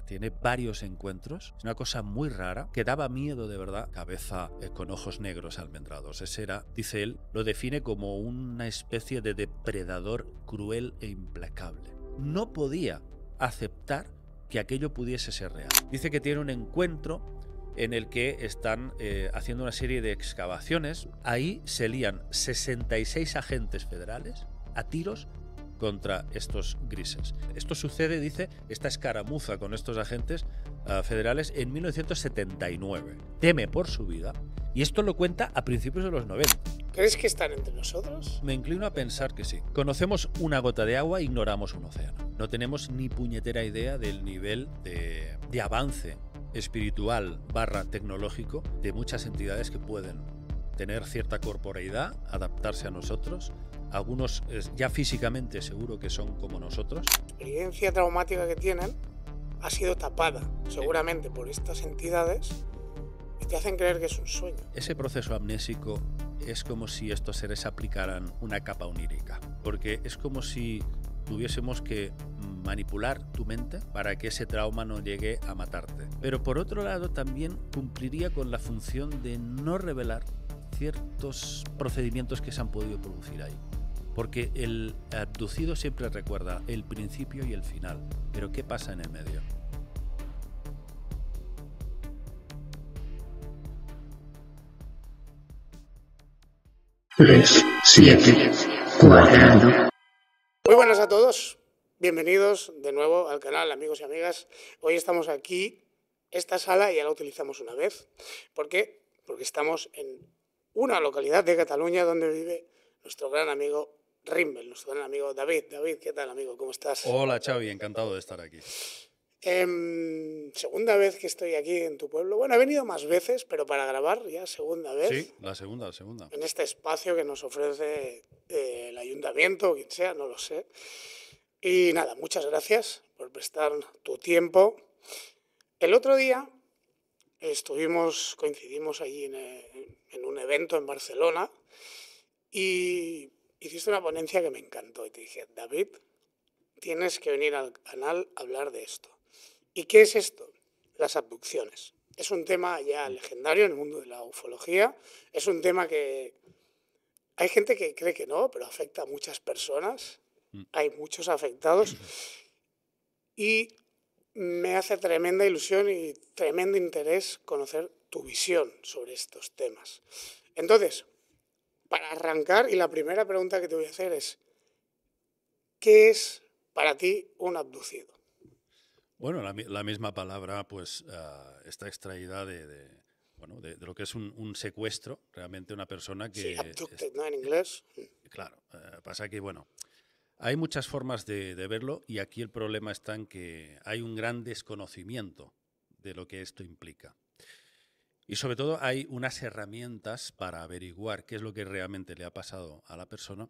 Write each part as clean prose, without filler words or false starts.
tiene varios encuentros. Es una cosa muy rara que daba miedo de verdad. Cabeza con ojos negros almendrados. Ese era, dice él, lo define como una especie de depredador cruel e implacable. No podía aceptar que aquello pudiese ser real. Dice que tiene un encuentro en el que están haciendo una serie de excavaciones. Ahí se lían 66 agentes federales a tiros contra estos grises. Esto sucede, dice, esta escaramuza con estos agentes federales en 1979. Teme por su vida y esto lo cuenta a principios de los 90. ¿Crees que están entre nosotros? Me inclino a pensar que sí. Conocemos una gota de agua, ignoramos un océano. No tenemos ni puñetera idea del nivel de avance espiritual / tecnológico de muchas entidades que pueden tener cierta corporeidad, adaptarse a nosotros. Algunos ya físicamente seguro que son como nosotros. La experiencia traumática que tienen ha sido tapada seguramente por estas entidades y te hacen creer que es un sueño. Ese proceso amnésico es como si estos seres aplicaran una capa onírica, porque es como si tuviésemos que manipular tu mente para que ese trauma no llegue a matarte. Pero por otro lado también cumpliría con la función de no revelar ciertos procedimientos que se han podido producir ahí. Porque el abducido siempre recuerda el principio y el final. Pero ¿qué pasa en el medio? Tres, siete, cuadrado. Muy buenas a todos. Bienvenidos de nuevo al canal, amigos y amigas. Hoy estamos aquí. Esta sala ya la utilizamos una vez. ¿Por qué? Porque estamos en una localidad de Cataluña donde vive nuestro gran amigo Rimbel, nuestro gran amigo David. David, ¿qué tal, amigo? ¿Cómo estás? Hola, Xavi, encantado de estar aquí. Segunda vez que estoy aquí en tu pueblo. Bueno, he venido más veces, pero para grabar ya segunda vez. Sí, la segunda. En este espacio que nos ofrece el ayuntamiento o quien sea, no lo sé. Y nada, muchas gracias por prestar tu tiempo. El otro día coincidimos allí en un evento en Barcelona y hiciste una ponencia que me encantó y te dije, David, tienes que venir al canal a hablar de esto. ¿Y qué es esto? Las abducciones. Es un tema ya legendario en el mundo de la ufología. Es un tema que hay gente que cree que no, pero afecta a muchas personas. Hay muchos afectados. Y me hace tremenda ilusión y tremendo interés conocer tu visión sobre estos temas. Entonces, para arrancar, y la primera pregunta que te voy a hacer es, ¿qué es para ti un abducido? Bueno, la misma palabra pues está extraída de lo que es un secuestro, realmente una persona que... Sí, abducted, ¿no? En inglés. Claro, pasa que, bueno, hay muchas formas de verlo y aquí el problema está en que hay un gran desconocimiento de lo que esto implica. Y sobre todo hay unas herramientas para averiguar qué es lo que realmente le ha pasado a la persona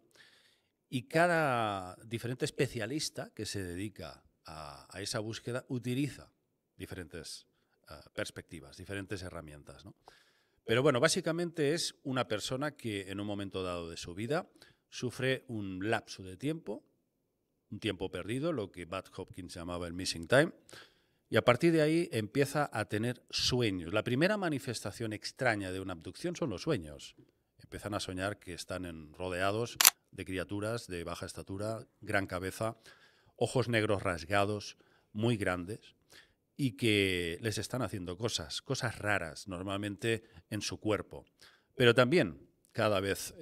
y cada diferente especialista que se dedica a esa búsqueda utiliza diferentes perspectivas, diferentes herramientas, ¿no? Pero bueno, básicamente es una persona que en un momento dado de su vida sufre un lapso de tiempo, un tiempo perdido, lo que Bud Hopkins llamaba el missing time, y a partir de ahí empieza a tener sueños. La primera manifestación extraña de una abducción son los sueños. Empiezan a soñar que están rodeados de criaturas de baja estatura, gran cabeza, ojos negros rasgados, muy grandes, y que les están haciendo cosas raras, normalmente en su cuerpo. Pero también, cada vez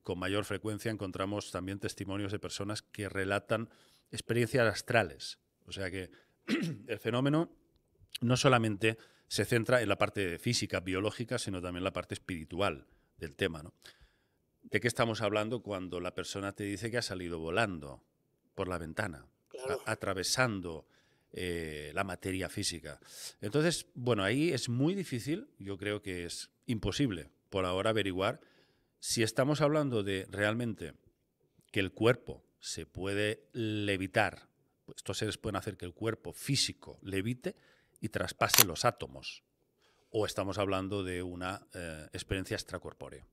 con mayor frecuencia, encontramos también testimonios de personas que relatan experiencias astrales. O sea que el fenómeno no solamente se centra en la parte física, biológica, sino también en la parte espiritual del tema, ¿no? ¿De qué estamos hablando cuando la persona te dice que ha salido volando por la ventana, Claro. atravesando la materia física? Entonces, bueno, ahí es muy difícil, yo creo que es imposible por ahora averiguar si estamos hablando de realmente que el cuerpo se puede levitar. Estos seres pueden hacer que el cuerpo físico levite y traspase los átomos. O estamos hablando de una experiencia extracorpórea.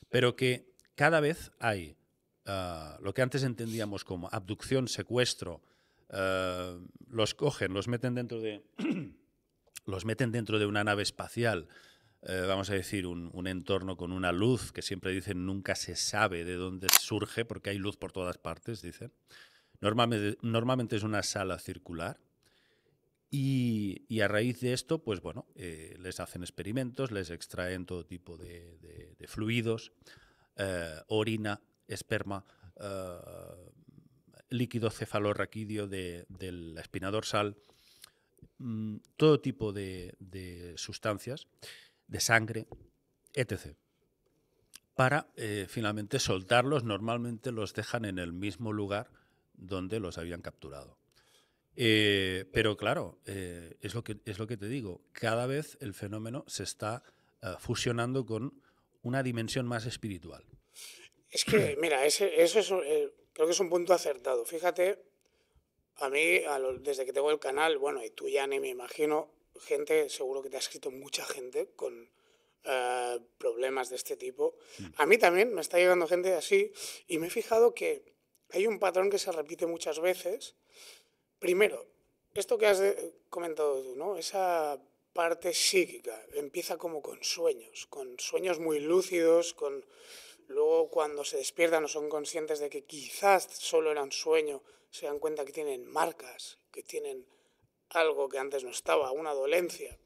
Pero que cada vez hay lo que antes entendíamos como abducción, secuestro, los cogen, los meten dentro de una nave espacial, vamos a decir, un entorno con una luz que siempre dicen nunca se sabe de dónde surge, porque hay luz por todas partes, dicen. Normalmente es una sala circular. Y a raíz de esto, pues bueno, les hacen experimentos, les extraen todo tipo de fluidos, orina, esperma, líquido cefalorraquídeo de la espina dorsal, todo tipo de sustancias, de sangre, etc. Para finalmente soltarlos. Normalmente los dejan en el mismo lugar donde los habían capturado. Pero claro, es lo que te digo, cada vez el fenómeno se está fusionando con una dimensión más espiritual. Es que, mira, eso es, creo que es un punto acertado. Fíjate, a mí, desde que tengo el canal, bueno, y tú ya ni me imagino, gente, seguro que te ha escrito mucha gente con problemas de este tipo. A mí también me está llegando gente así, y me he fijado que hay un patrón que se repite muchas veces. Primero, esto que has comentado tú, ¿no? Esa parte psíquica empieza como con sueños muy lúcidos, luego cuando se despiertan o son conscientes de que quizás solo era un sueño, se dan cuenta que tienen marcas, que tienen algo que antes no estaba, una dolencia,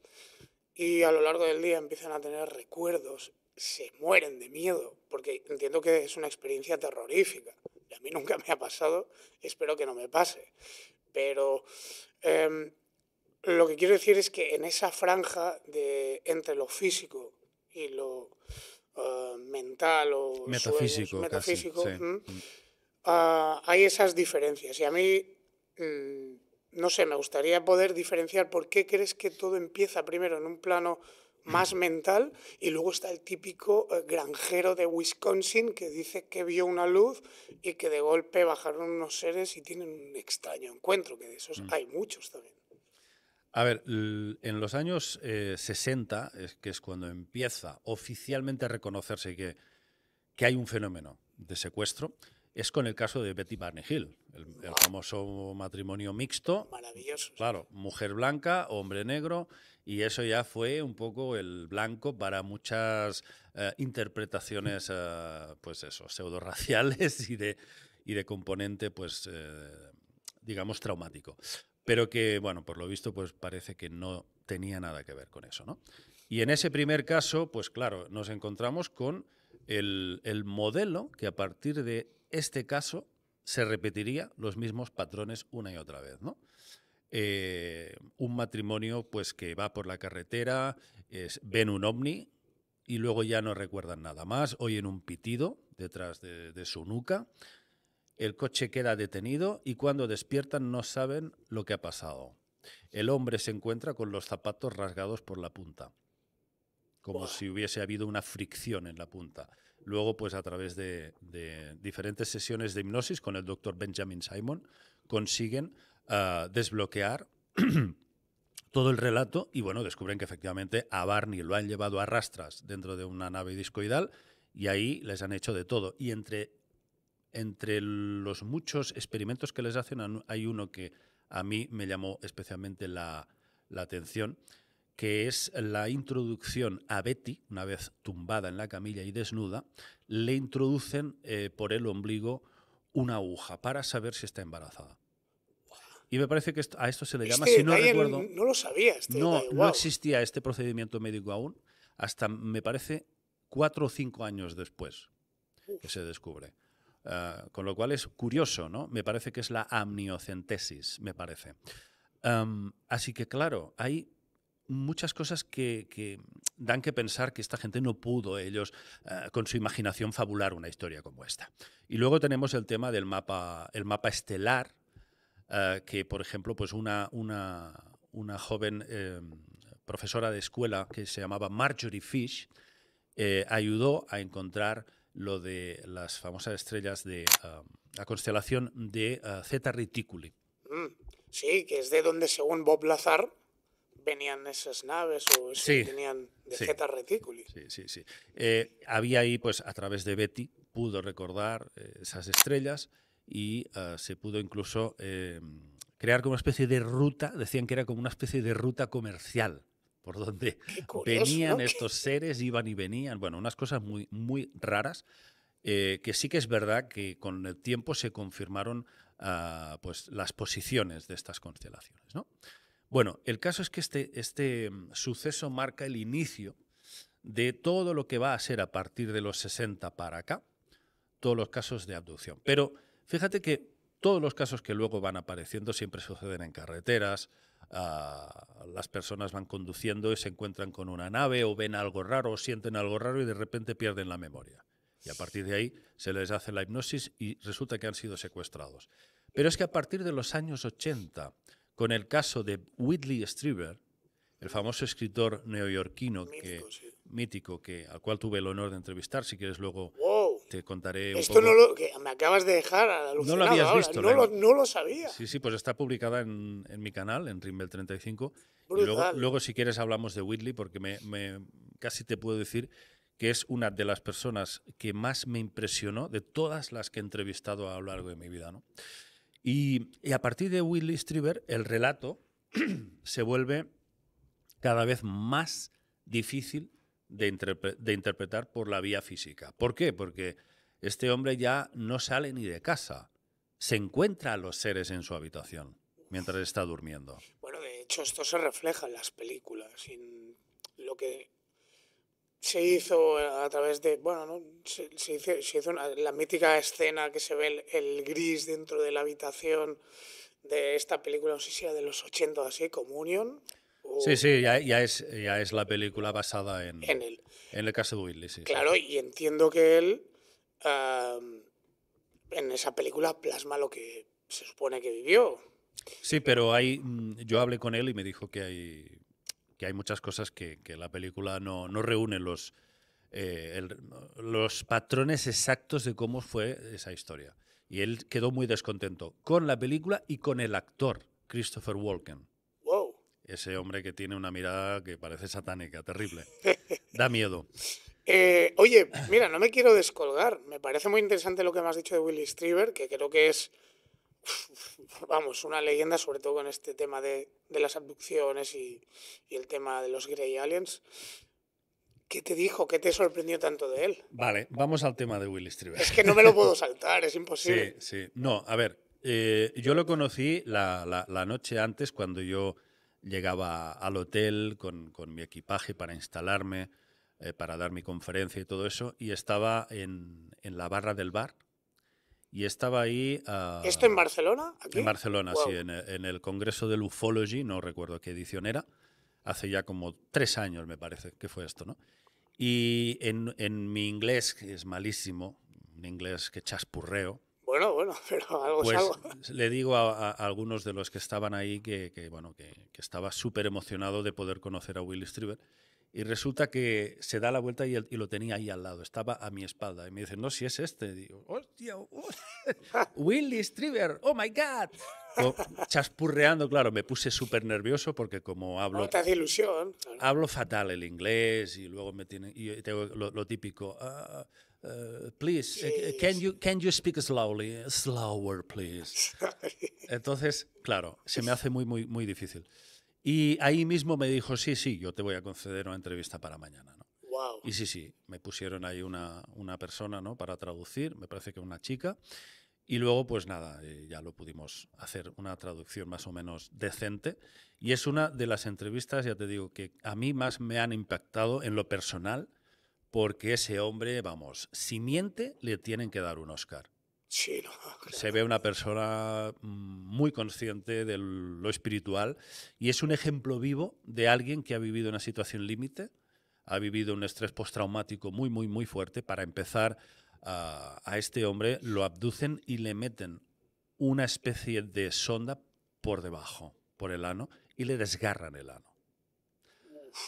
y a lo largo del día empiezan a tener recuerdos, se mueren de miedo, porque entiendo que es una experiencia terrorífica. Y a mí nunca me ha pasado, espero que no me pase. Pero lo que quiero decir es que en esa franja entre lo físico y lo mental o Metafísico, metafísico, casi, sí. hay esas diferencias. Y a mí, no sé, me gustaría poder diferenciar por qué crees que todo empieza primero en un plano más mental y luego está el típico granjero de Wisconsin que dice que vio una luz y que de golpe bajaron unos seres y tienen un extraño encuentro, que de esos hay muchos también. A ver, en los años 60, que es cuando empieza oficialmente a reconocerse que hay un fenómeno de secuestro, es con el caso de Betty Barney Hill, el famoso matrimonio mixto. Maravilloso. Claro, mujer blanca, hombre negro, y eso ya fue un poco el blanco para muchas interpretaciones, pues eso, pseudo-raciales y de componente, pues, digamos, traumático. Pero que, bueno, por lo visto, pues parece que no tenía nada que ver con eso, ¿no? Y en ese primer caso, pues claro, nos encontramos con el modelo que a partir de este caso se repetiría los mismos patrones una y otra vez, ¿no? Un matrimonio pues que va por la carretera, ven un ovni y luego ya no recuerdan nada más, oyen un pitido detrás de su nuca, el coche queda detenido y cuando despiertan no saben lo que ha pasado. El hombre se encuentra con los zapatos rasgados por la punta, como si hubiese habido una fricción en la punta. Luego, pues a través de diferentes sesiones de hipnosis con el doctor Benjamin Simon, consiguen desbloquear todo el relato y, bueno, descubren que efectivamente a Barney lo han llevado a rastras dentro de una nave discoidal y ahí les han hecho de todo. Y entre los muchos experimentos que les hacen, hay uno que a mí me llamó especialmente la atención, que es la introducción a Betty, una vez tumbada en la camilla y desnuda, le introducen por el ombligo una aguja para saber si está embarazada. Y me parece que a esto se le llama, si no recuerdo... No lo sabía. No existía este procedimiento médico aún, hasta me parece 4 o 5 años después que se descubre. Con lo cual es curioso, ¿no? Me parece que es la amniocentesis, me parece. Así que, claro, hay muchas cosas que dan que pensar que esta gente no pudo ellos con su imaginación fabular una historia como esta. Y luego tenemos el tema del mapa estelar, que por ejemplo pues una joven profesora de escuela que se llamaba Marjorie Fish ayudó a encontrar lo de las famosas estrellas de la constelación de Zeta Reticuli. Sí, que es de donde según Bob Lazar venían esas naves o sí, venían de Zeta Reticuli. Sí. Había ahí, pues a través de Betty, pudo recordar esas estrellas y se pudo incluso crear como una especie de ruta, decían que era como una especie de ruta comercial, por donde Qué curioso, venían ¿no? estos seres, iban y venían, bueno, unas cosas muy, muy raras, que sí que es verdad que con el tiempo se confirmaron pues, las posiciones de estas constelaciones, ¿no? Bueno, el caso es que este suceso marca el inicio de todo lo que va a ser a partir de los 60 para acá, todos los casos de abducción. Pero fíjate que todos los casos que luego van apareciendo siempre suceden en carreteras, las personas van conduciendo y se encuentran con una nave o ven algo raro o sienten algo raro y de repente pierden la memoria. Y a partir de ahí se les hace la hipnosis y resulta que han sido secuestrados. Pero es que a partir de los años 80, con el caso de Whitley Strieber, el famoso escritor neoyorquino Mítico, sí. al cual tuve el honor de entrevistar, si quieres luego Wow. te contaré un Esto poco. que me acabas de dejar No alucinado lo habías ahora. visto, No lo sabía. Sí, sí, pues está publicada en mi canal, en Rimbel 35. Y Brutal. luego, si quieres, hablamos de Whitley, porque casi te puedo decir que es una de las personas que más me impresionó de todas las que he entrevistado a lo largo de mi vida, ¿no? Y a partir de Whitley Strieber, el relato se vuelve cada vez más difícil de interpretar por la vía física. ¿Por qué? Porque este hombre ya no sale ni de casa. Se encuentra a los seres en su habitación mientras está durmiendo. Bueno, de hecho, esto se refleja en las películas. Lo que se hizo a través de. Bueno, ¿no? Se hizo la mítica escena que se ve el gris dentro de la habitación de esta película, no sé si era de los 80 o así, Communion. Sí, sí, ya es la película basada en él. el caso de Whitley. Sí, claro, sí. Y entiendo que él en esa película plasma lo que se supone que vivió. Sí, pero yo hablé con él y me dijo que hay muchas cosas que la película no reúne los patrones exactos de cómo fue esa historia. Y él quedó muy descontento con la película y con el actor, Christopher Walken. Wow. Ese hombre que tiene una mirada que parece satánica, terrible. Da miedo. Oye, mira, no me quiero descolgar. Me parece muy interesante lo que me has dicho de Whitley Strieber, que creo que es, vamos, una leyenda, sobre todo con este tema de las abducciones y el tema de los Grey Aliens. ¿Qué te dijo? ¿Qué te sorprendió tanto de él? Vale, vamos al tema de Whitley Strieber. Es que no me lo puedo saltar, es imposible. Sí, sí. No, a ver, yo lo conocí la noche antes cuando yo llegaba al hotel con mi equipaje para instalarme, para dar mi conferencia y todo eso, y estaba en la barra del bar. Y estaba ahí... ¿Esto en Barcelona? ¿Aquí? En Barcelona, Wow. sí, en el Congreso de Ufology, no recuerdo qué edición era, hace ya como 3 años me parece que fue esto, ¿no? Y en mi inglés, que es malísimo, un inglés que chaspurreo, Bueno, pero algo pues es algo. le digo a algunos de los que estaban ahí que estaba súper emocionado de poder conocer a Whitley Strieber. Y resulta que se da la vuelta y lo tenía ahí al lado, estaba a mi espalda. Y me dice, no, si es este. Y digo, hostia, Whitley Strieber, oh my God. Chaspurreando, claro, me puse súper nervioso porque como hablo... No te hace ilusión. Claro. Hablo fatal el inglés y luego y tengo lo típico. Please, can you speak slowly? Slower, please. Entonces, claro, se me hace muy, muy, muy difícil. Y ahí mismo me dijo, sí, yo te voy a conceder una entrevista para mañana, ¿no? Wow. Y sí, me pusieron ahí una persona, ¿no?, para traducir, me parece que una chica. Y luego, pues nada, ya lo pudimos hacer una traducción más o menos decente. Y es una de las entrevistas, ya te digo, que a mí más me han impactado en lo personal, porque ese hombre, vamos, si miente, le tienen que dar un Oscar. Sí, no, claro. Se ve una persona muy consciente de lo espiritual y es un ejemplo vivo de alguien que ha vivido una situación límite, ha vivido un estrés postraumático muy, muy, muy fuerte. Para empezar, a este hombre lo abducen y le meten una especie de sonda por debajo, por el ano, y le desgarran el ano.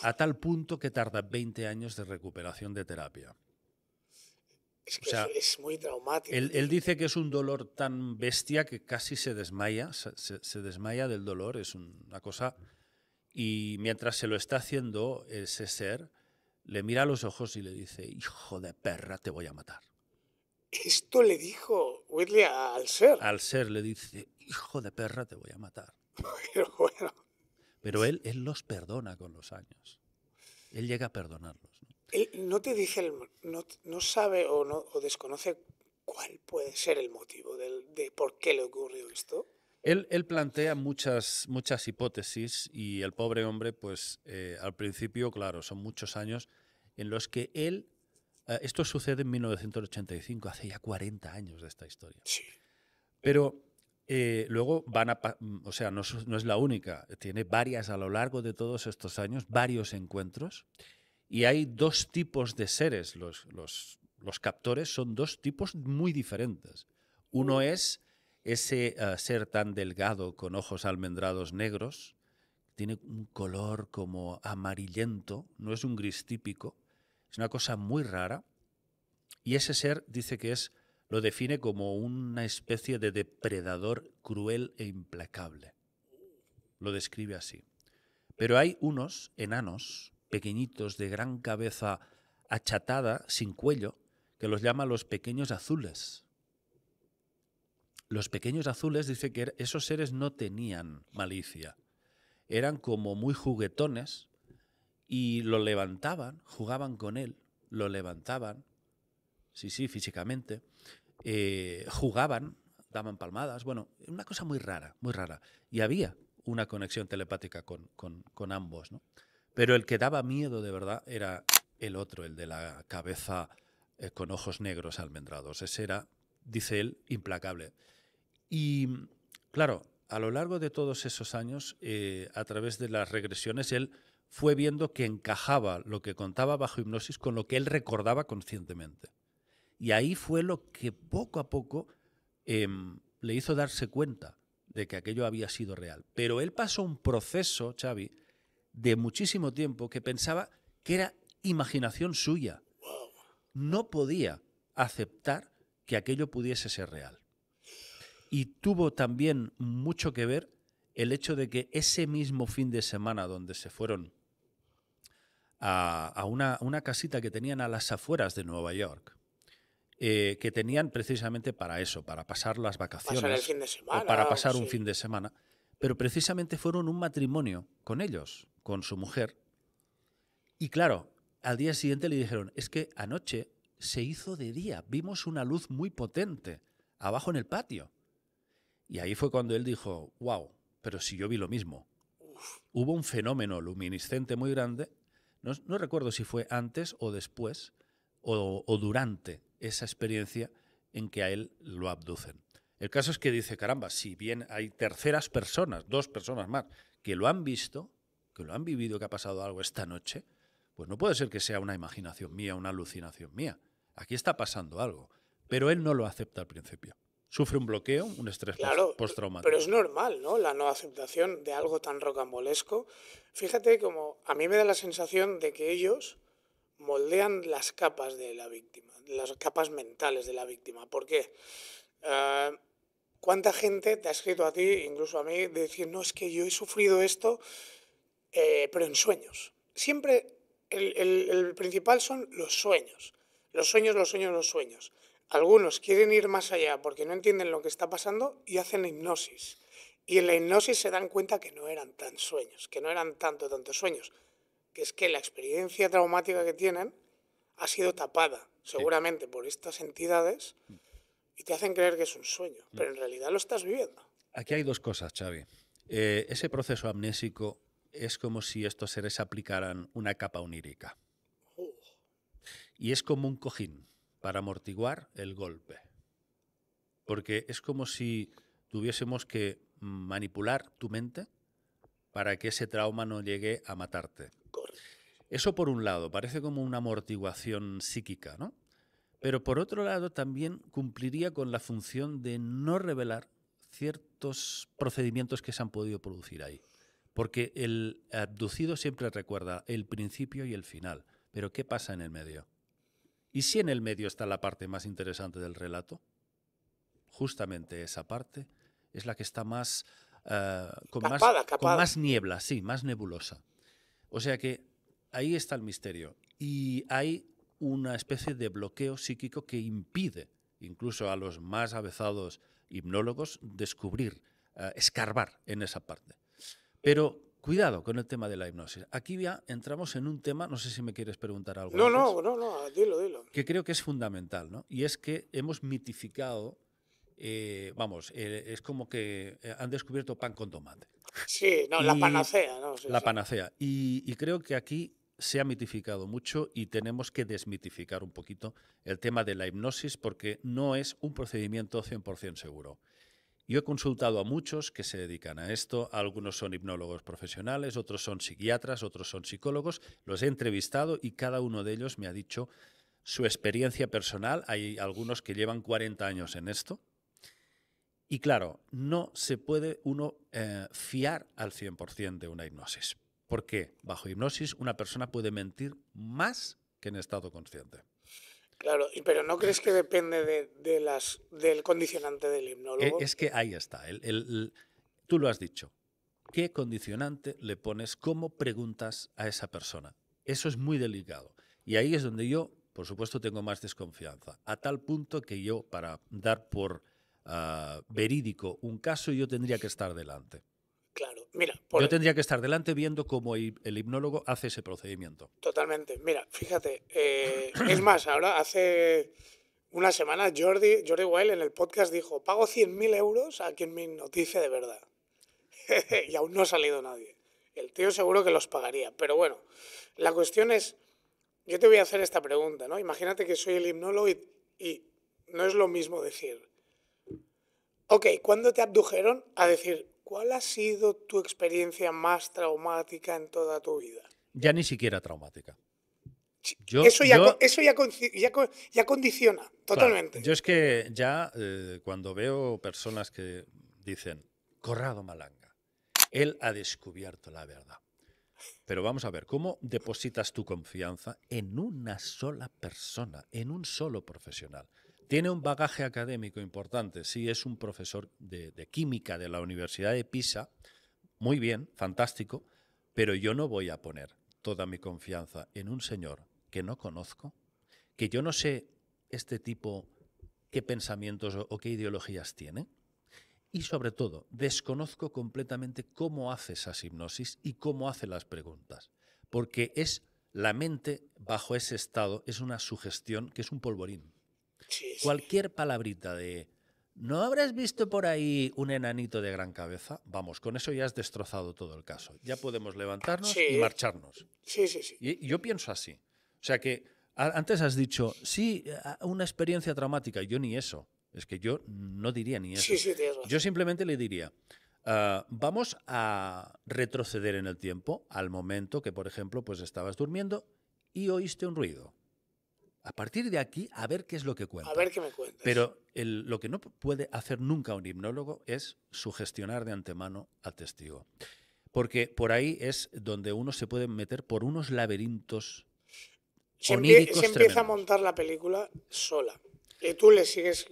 A tal punto que tarda 20 años de recuperación de terapia. Es que es muy traumático. Él dice que es un dolor tan bestia que casi se desmaya, se desmaya del dolor, es una cosa... Y mientras se lo está haciendo ese ser, le mira a los ojos y le dice, hijo de perra, te voy a matar. Esto le dijo Whitley al ser. Al ser le dice, hijo de perra, te voy a matar. Pero bueno, Pero él los perdona con los años. Él llega a perdonarlos, ¿no? él no te dice, no sabe o desconoce cuál puede ser el motivo de por qué le ocurrió esto. Él plantea muchas hipótesis y el pobre hombre, pues al principio, claro, son muchos años en los que él... esto sucede en 1985, hace ya 40 años de esta historia. Sí. Pero luego o sea, no es la única, tiene varias a lo largo de todos estos años, varios encuentros, y hay dos tipos de seres, los captores son dos tipos muy diferentes. Uno es ese ser tan delgado con ojos almendrados negros, tiene un color como amarillento, no es un gris típico, es una cosa muy rara, y ese ser dice que lo define como una especie de depredador cruel e implacable. Lo describe así. Pero hay unos enanos, pequeñitos, de gran cabeza achatada, sin cuello, que los llama los pequeños azules. Los pequeños azules dice que esos seres no tenían malicia. Eran como muy juguetones y lo levantaban, jugaban con él, lo levantaban, sí, físicamente, jugaban, daban palmadas, bueno, una cosa muy rara, muy rara. Y había una conexión telepática con ambos, ¿no? Pero el que daba miedo de verdad era el otro, el de la cabeza con ojos negros almendrados. Ese era, dice él, implacable. Y claro, a lo largo de todos esos años, a través de las regresiones, él fue viendo que encajaba lo que contaba bajo hipnosis con lo que él recordaba conscientemente. Y ahí fue lo que poco a poco le hizo darse cuenta de que aquello había sido real. Pero él pasó un proceso, Xavi, de muchísimo tiempo que pensaba que era imaginación suya. No podía aceptar que aquello pudiese ser real. Y tuvo también mucho que ver el hecho de que ese mismo fin de semana donde se fueron a una casita que tenían a las afueras de Nueva York, que tenían precisamente para eso, para pasar las vacaciones. Pasar el fin de semana. O para pasar un fin de semana. Pero precisamente fueron un matrimonio con ellos, con su mujer. Y claro, al día siguiente le dijeron, es que anoche se hizo de día, vimos una luz muy potente abajo en el patio. Y ahí fue cuando él dijo, wow, pero si yo vi lo mismo. Hubo un fenómeno luminiscente muy grande, no recuerdo si fue antes o después, o durante esa experiencia en que a él lo abducen. El caso es que dice, caramba, si bien hay terceras personas, 2 personas más, que lo han visto, que lo han vivido, que ha pasado algo esta noche, pues no puede ser que sea una imaginación mía, una alucinación mía. Aquí está pasando algo. Pero él no lo acepta al principio. Sufre un bloqueo, un estrés postraumático. Pero es normal, ¿no? La no aceptación de algo tan rocambolesco. Fíjate como a mí me da la sensación de que ellos moldean las capas de la víctima, las capas mentales de la víctima. ¿Por qué? ¿Cuánta gente te ha escrito a ti, incluso a mí, de decir, no, es que yo he sufrido esto, pero en sueños? Siempre el principal son los sueños. Los sueños. Algunos quieren ir más allá porque no entienden lo que está pasando y hacen hipnosis. Y en la hipnosis se dan cuenta que no eran tan sueños, que no eran tantos sueños, que es que la experiencia traumática que tienen ha sido tapada, seguramente por estas entidades, y te hacen creer que es un sueño, pero en realidad lo estás viviendo. Aquí hay 2 cosas, Xavi. Ese proceso amnésico es como si estos seres aplicaran una capa onírica. Y es como un cojín para amortiguar el golpe. Porque es como si tuviésemos que manipular tu mente para que ese trauma no llegue a matarte. Correcto. Eso por un lado, parece como una amortiguación psíquica, ¿no? Pero por otro lado también cumpliría con la función de no revelar ciertos procedimientos que se han podido producir ahí. Porque el abducido siempre recuerda el principio y el final. Pero ¿qué pasa en el medio? ¿Y si en el medio está la parte más interesante del relato? Justamente esa parte es la que está más con más niebla, sí, más nebulosa. O sea que ahí está el misterio. Y hay una especie de bloqueo psíquico que impide incluso a los más avezados hipnólogos, descubrir, escarbar en esa parte. Pero cuidado con el tema de la hipnosis. Aquí ya entramos en un tema, no sé si me quieres preguntar algo No, antes, no, dilo. que creo que es fundamental, ¿no? Y es que hemos mitificado, es como que han descubierto pan con tomate. Sí, no, la Y panacea, ¿no? Sí, la sí. panacea. Y creo que aquí se ha mitificado mucho y tenemos que desmitificar un poquito el tema de la hipnosis porque no es un procedimiento 100% seguro. Yo he consultado a muchos que se dedican a esto, algunos son hipnólogos profesionales, otros son psiquiatras, otros son psicólogos, los he entrevistado y cada uno de ellos me ha dicho su experiencia personal. Hay algunos que llevan 40 años en esto. Y claro, no se puede uno fiar al 100% de una hipnosis. Porque bajo hipnosis una persona puede mentir más que en estado consciente. Claro, pero ¿no crees que depende del condicionante del hipnólogo? Es que ahí está. Tú lo has dicho. ¿Qué condicionante le pones? ¿Cómo preguntas a esa persona? Eso es muy delicado. Y ahí es donde yo, por supuesto, tengo más desconfianza. A tal punto que yo, para dar por verídico un caso, yo tendría que estar delante. Claro, mira. Yo tendría que estar delante viendo cómo el hipnólogo hace ese procedimiento. Totalmente. Mira, fíjate. Es más, ahora hace una semana Jordi Wild en el podcast dijo: pago 100.000 euros a quien me hipnotice de verdad. Y aún no ha salido nadie. El tío seguro que los pagaría. Pero bueno, la cuestión es, yo te voy a hacer esta pregunta, ¿no? Imagínate que soy el hipnólogo y no es lo mismo decir: ok, ¿cuándo te abdujeron? A decir: ¿cuál ha sido tu experiencia más traumática en toda tu vida? Ya ni siquiera traumática. Eso ya condiciona totalmente. Claro, yo es que ya cuando veo personas que dicen: Corrado Malanga, él ha descubierto la verdad. Pero vamos a ver, ¿cómo depositas tu confianza en una sola persona, en un solo profesional? Tiene un bagaje académico importante, sí, es un profesor de química de la Universidad de Pisa, muy bien, fantástico, pero yo no voy a poner toda mi confianza en un señor que no conozco, que yo no sé este tipo qué pensamientos o qué ideologías tiene. Y sobre todo, desconozco completamente cómo hace esas hipnosis y cómo hace las preguntas. Porque es la mente bajo ese estado, es una sugestión que es un polvorín. Sí. Cualquier palabrita de ¿no habrás visto por ahí un enanito de gran cabeza? Vamos, con eso ya has destrozado todo el caso. Ya podemos levantarnos y marcharnos. Sí. Y yo pienso así. O sea que antes has dicho, sí, una experiencia traumática. Yo ni eso. Es que yo no diría ni eso. Sí, tienes razón. Yo simplemente le diría, vamos a retroceder en el tiempo al momento que, por ejemplo, pues estabas durmiendo y oíste un ruido. A partir de aquí, a ver qué es lo que cuenta. A ver qué me cuentas. Pero lo que no puede hacer nunca un hipnólogo es sugestionar de antemano al testigo. Porque por ahí es donde uno se puede meter por unos laberintos oníricos se empieza tremendos. a montar la película sola. Y tú le sigues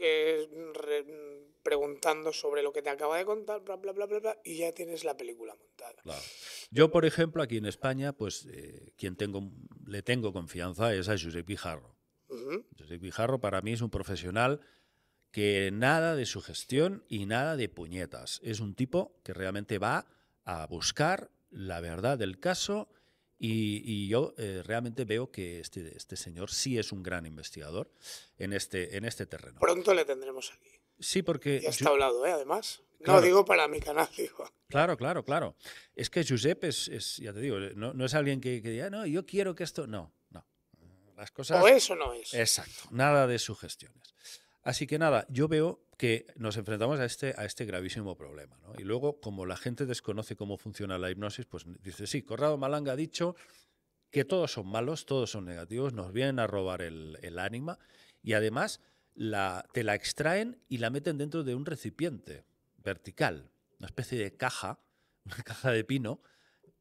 preguntando sobre lo que te acaba de contar, bla, bla, bla, bla, bla, y ya tienes la película montada. Claro. Yo, por ejemplo, aquí en España, pues quien le tengo confianza es a Josep Guijarro. Josep Guijarro para mí es un profesional que nada de sugestión y nada de puñetas. Es un tipo que realmente va a buscar la verdad del caso y yo realmente veo que este señor sí es un gran investigador en este terreno. Pronto le tendremos aquí. Sí, porque... Ya está hablado, además. Claro. No, digo para mi canal, digo. Claro. Es que Josep ya te digo, no es alguien que diga, no, yo quiero que esto... No. Las cosas... O eso no es. Exacto, nada de sugestiones. Así que nada, yo veo que nos enfrentamos a este gravísimo problema, ¿no? Y luego, como la gente desconoce cómo funciona la hipnosis, pues dice, sí, Corrado Malanga ha dicho que todos son malos, todos son negativos, nos vienen a robar el ánima y además te la extraen y la meten dentro de un recipiente vertical, una especie de caja, una caja de pino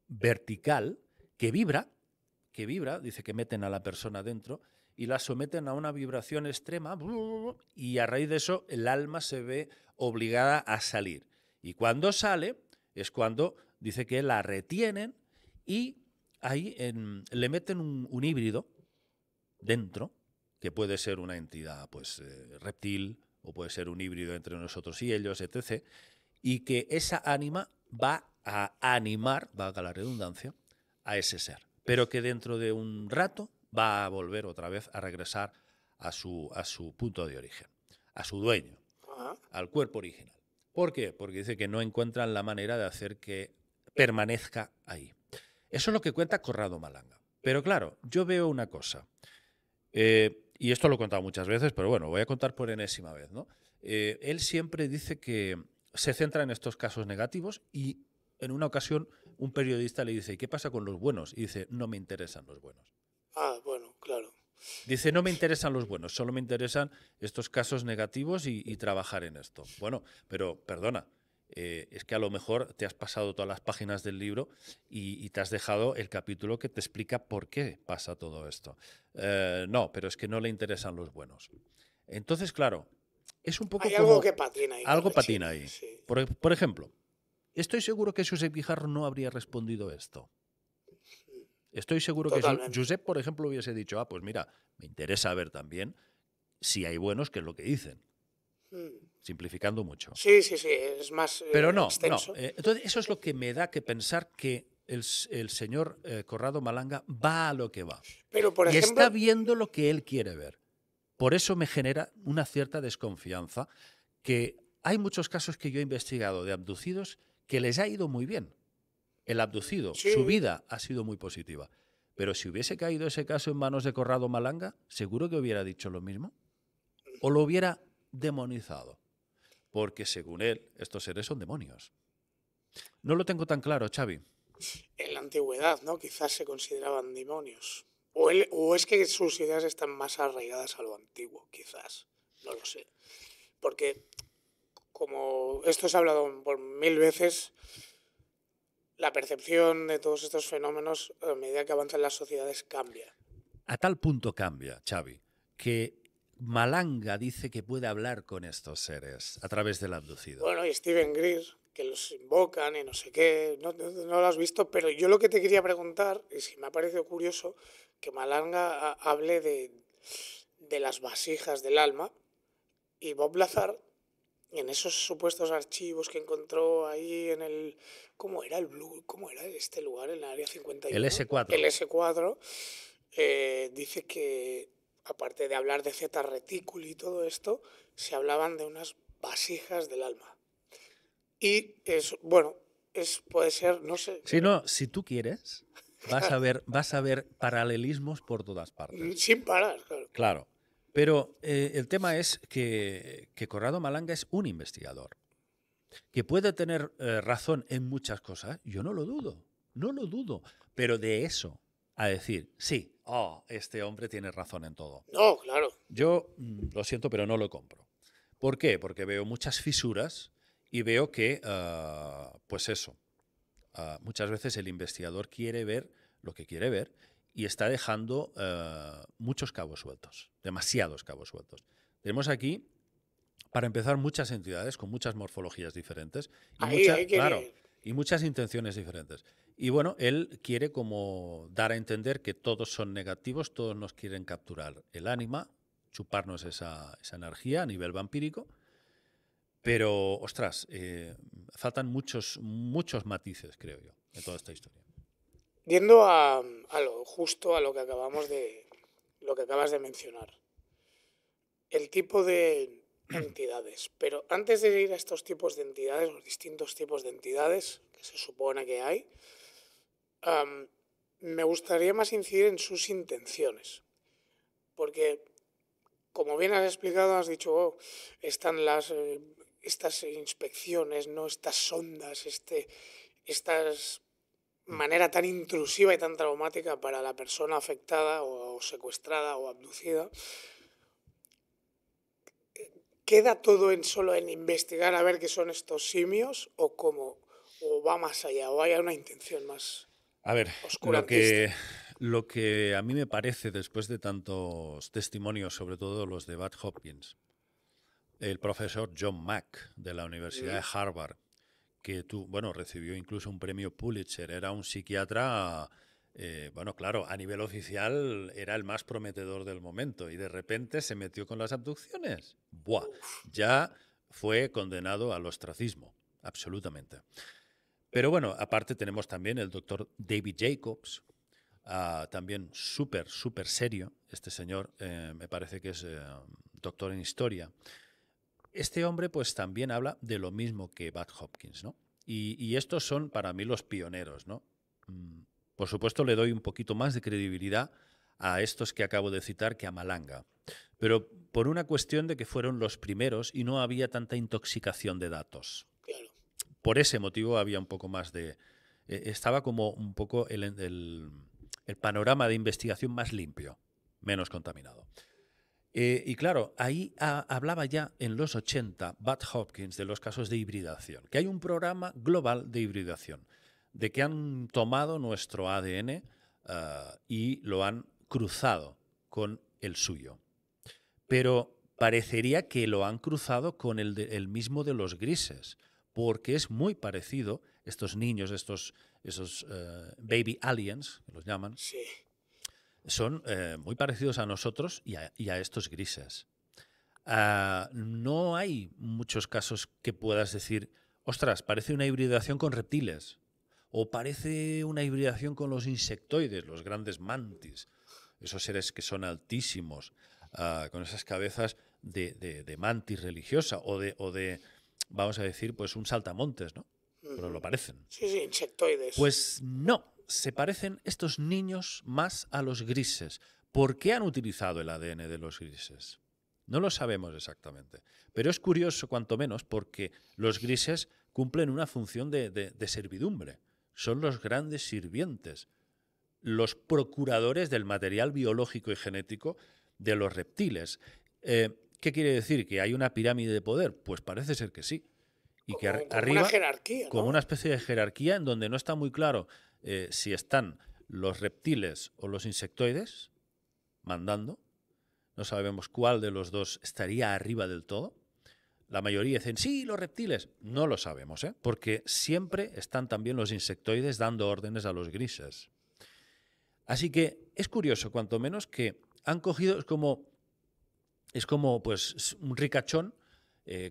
vertical que vibra, dice que meten a la persona dentro y la someten a una vibración extrema y a raíz de eso el alma se ve obligada a salir. Y cuando sale es cuando dice que la retienen y ahí le meten un híbrido dentro que puede ser una entidad pues, reptil, o puede ser un híbrido entre nosotros y ellos, etc., y que esa ánima va a animar, valga la redundancia, a ese ser, pero que dentro de un rato va a volver otra vez a regresar a su punto de origen, a su dueño, al cuerpo original. ¿Por qué? Porque dice que no encuentran la manera de hacer que permanezca ahí. Eso es lo que cuenta Corrado Malanga. Pero claro, yo veo una cosa, y esto lo he contado muchas veces, pero bueno, voy a contar por enésima vez, ¿no? Él siempre dice que se centra en estos casos negativos y en una ocasión un periodista le dice, ¿y qué pasa con los buenos? Y dice, no me interesan los buenos. Ah, bueno, claro. Dice, no me interesan los buenos, solo me interesan estos casos negativos y trabajar en esto. Bueno, pero perdona, es que a lo mejor te has pasado todas las páginas del libro y te has dejado el capítulo que te explica por qué pasa todo esto. No, pero es que no le interesan los buenos. Entonces, claro, es un poco Hay como... algo que patina ahí. Algo con la patina China, ahí. sí. Por ejemplo, estoy seguro que Josep Guijarro no habría respondido esto. Estoy seguro que si Totalmente. Josep, por ejemplo, hubiese dicho, pues mira, me interesa ver también si hay buenos, que es lo que dicen, simplificando mucho. Sí, sí, sí, es más Pero no, extenso. no. Entonces, eso es lo que me da que pensar que el señor Corrado Malanga va a lo que va. Pero, por Y ejemplo, está viendo lo que él quiere ver. Por eso me genera una cierta desconfianza, que hay muchos casos que yo he investigado de abducidos que les ha ido muy bien. El abducido, sí, su vida ha sido muy positiva. Pero si hubiese caído ese caso en manos de Corrado Malanga, seguro que hubiera dicho lo mismo. O lo hubiera demonizado. Porque según él, estos seres son demonios. No lo tengo tan claro, Xavi. en la antigüedad, ¿no? Quizás se consideraban demonios. O es que sus ideas están más arraigadas a lo antiguo, quizás. No lo sé. Porque, como esto se ha hablado por 1000 veces, la percepción de todos estos fenómenos, a medida que avanzan las sociedades, cambia. A tal punto cambia, Xavi, que Malanga dice que puede hablar con estos seres a través del abducido. Bueno, y Steven Greer, que los invocan y no sé qué, no lo has visto, pero yo lo que te quería preguntar, y si me ha parecido curioso, que Malanga hable de las vasijas del alma, y Bob Lazar, en esos supuestos archivos que encontró ahí en el... ¿Cómo era el Blue? ¿Cómo era este lugar en el área 51? El S4. El S4 dice que, aparte de hablar de Zeta Reticuli y todo esto, se hablaban de unas vasijas del alma. Y es, bueno, puede ser, no sé. Si no, si tú quieres, vas a ver paralelismos por todas partes. Sin parar, claro. Claro. Pero el tema es que Corrado Malanga es un investigador. Que puede tener razón en muchas cosas, yo no lo dudo. Pero de eso a decir, sí, este hombre tiene razón en todo. No, claro. Yo lo siento, pero no lo compro. ¿Por qué? Porque veo muchas fisuras y veo que, pues eso, muchas veces el investigador quiere ver lo que quiere ver y está dejando muchos cabos sueltos, demasiados cabos sueltos. Tenemos aquí, para empezar, muchas entidades con muchas morfologías diferentes y muchas intenciones diferentes. Y bueno, él quiere como dar a entender que todos son negativos, todos nos quieren capturar el ánima, chuparnos esa energía a nivel vampírico. Pero, ostras, faltan muchos matices, creo yo, en toda esta historia. Yendo a lo que acabas de mencionar. El tipo de entidades. Pero antes de ir a estos tipos de entidades, los distintos tipos de entidades que se supone que hay, me gustaría más incidir en sus intenciones. Porque, como bien has explicado, has dicho, están estas inspecciones, ¿no? Estas sondas, estas manera tan intrusiva y tan traumática para la persona afectada o secuestrada o abducida. ¿Queda todo solo en investigar a ver qué son estos simios o cómo? ¿O va más allá? ¿O hay una intención más oscurantista? Lo que a mí me parece, después de tantos testimonios, sobre todo los de Bad Hopkins, el profesor John Mack de la Universidad de Harvard, que recibió incluso un premio Pulitzer, era un psiquiatra Bueno, claro, a nivel oficial era el más prometedor del momento y de repente se metió con las abducciones. ¡Buah! Ya fue condenado al ostracismo, absolutamente. Pero bueno, aparte tenemos también el doctor David Jacobs, también súper, súper serio. Este señor me parece que es doctor en historia. Este hombre pues también habla de lo mismo que Bud Hopkins, ¿no? Y estos son para mí los pioneros, ¿no? Por supuesto le doy un poquito más de credibilidad a estos que acabo de citar que a Malanga, pero por una cuestión de que fueron los primeros y no había tanta intoxicación de datos. Claro. Por ese motivo había un poco más de... estaba como un poco el panorama de investigación más limpio, menos contaminado. Y claro, ahí hablaba ya en los 80 Bud Hopkins de los casos de hibridación, que hay un programa global de hibridación, de que han tomado nuestro ADN y lo han cruzado con el suyo. Pero parecería que lo han cruzado con el mismo de los grises, porque es muy parecido, estos niños, esos baby aliens, que los llaman, Sí. son muy parecidos a nosotros y a estos grises. No hay muchos casos que puedas decir, ostras, parece una hibridación con reptiles, o parece una hibridación con los insectoides, los grandes mantis, esos seres que son altísimos, con esas cabezas de mantis religiosa o de, vamos a decir, pues un saltamontes, ¿no? Pero lo parecen. Sí, sí, insectoides. Pues no, se parecen estos niños más a los grises. ¿Por qué han utilizado el ADN de los grises? No lo sabemos exactamente, pero es curioso cuanto menos porque los grises cumplen una función de servidumbre. Son los grandes sirvientes, los procuradores del material biológico y genético de los reptiles. ¿Qué quiere decir? ¿Que hay una pirámide de poder? Pues parece ser que sí. Y que como arriba, una jerarquía, ¿no? como una especie de jerarquía en donde no está muy claro si están los reptiles o los insectoides mandando. No sabemos cuál de los dos estaría arriba del todo. La mayoría dicen, sí, los reptiles. No lo sabemos, porque siempre están también los insectoides dando órdenes a los grises. Así que es curioso, cuanto menos, que han cogido, es como pues, un ricachón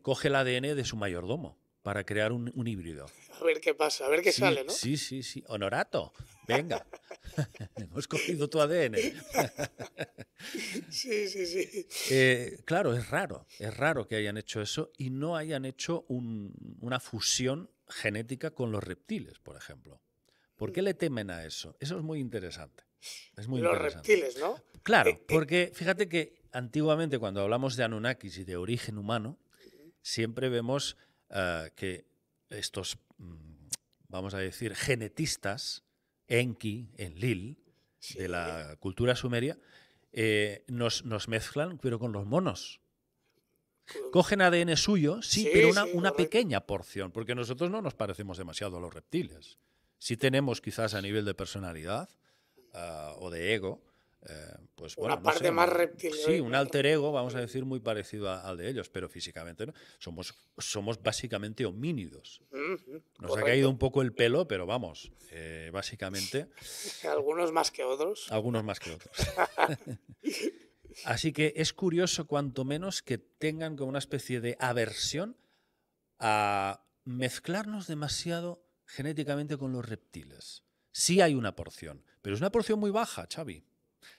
coge el ADN de su mayordomo para crear un híbrido. A ver qué pasa, a ver qué Sí, sale, ¿no? sí, sí, sí. Honorato, venga. Hemos cogido tu ADN. Sí, sí, sí. Claro, es raro que hayan hecho eso y no hayan hecho una fusión genética con los reptiles, por ejemplo. ¿Por qué le temen a eso? Eso es muy interesante. Es muy Los interesante. reptiles, ¿no? Claro, porque fíjate que antiguamente cuando hablamos de Anunnakis y de origen humano, siempre vemos que estos, vamos a decir, genetistas, Enki, Enlil, Sí. de la cultura sumeria, nos mezclan, pero con los monos. Cogen ADN suyo, sí, Sí, pero sí, una correcto. pequeña porción, porque nosotros no nos parecemos demasiado a los reptiles. Sí tenemos quizás a nivel de personalidad o de ego, pues bueno, Una no parte sé, más reptiliana. sí, un alter ego, vamos a decir, muy parecido al de ellos, pero físicamente no. Somos básicamente homínidos. Nos ha Correcto. caído un poco el pelo, pero vamos, básicamente Algunos más que otros. algunos más que otros. Así que es curioso, cuanto menos, que tengan como una especie de aversión a mezclarnos demasiado genéticamente con los reptiles. Sí hay una porción, pero es una porción muy baja, Xavi.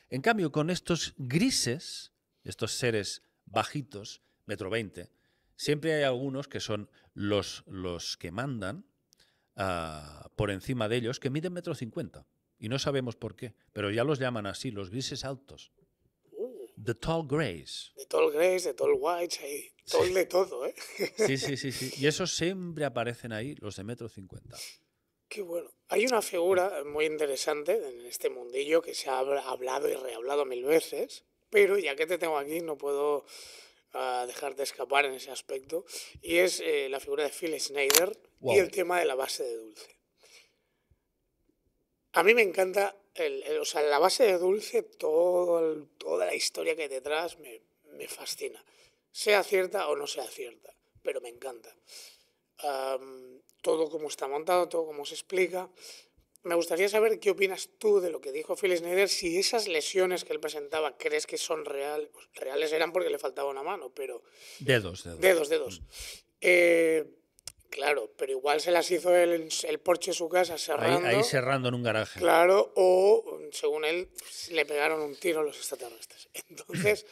En cambio, con estos grises, estos seres bajitos, 1,20 m, siempre hay algunos que son los que mandan por encima de ellos, que miden 1,50 m. Y no sabemos por qué, pero ya los llaman así, los grises altos. The Tall Greys. De Tall Greys, de Tall Whites, ahí. Tall de todo, ¿eh? Sí, sí, sí, sí. Y esos siempre aparecen ahí, los de 1,50 m. Qué bueno. Hay una figura muy interesante en este mundillo que se ha hablado y rehablado 1000 veces, pero ya que te tengo aquí no puedo dejar de escapar en ese aspecto, y es la figura de Phil Schneider Wow. y el tema de la base de dulce. A mí me encanta, o sea, la base de dulce, toda la historia que hay detrás me fascina. Sea cierta o no sea cierta, pero me encanta. Todo cómo está montado, todo cómo se explica. me gustaría saber qué opinas tú de lo que dijo Phil Snyder, si esas lesiones que él presentaba crees que son reales. Pues reales eran porque le faltaba una mano, pero... Dedos. Dedos. Claro, pero igual se las hizo el porche de su casa cerrando. Ahí cerrando en un garaje. Claro, o según él, le pegaron un tiro a los extraterrestres. Entonces,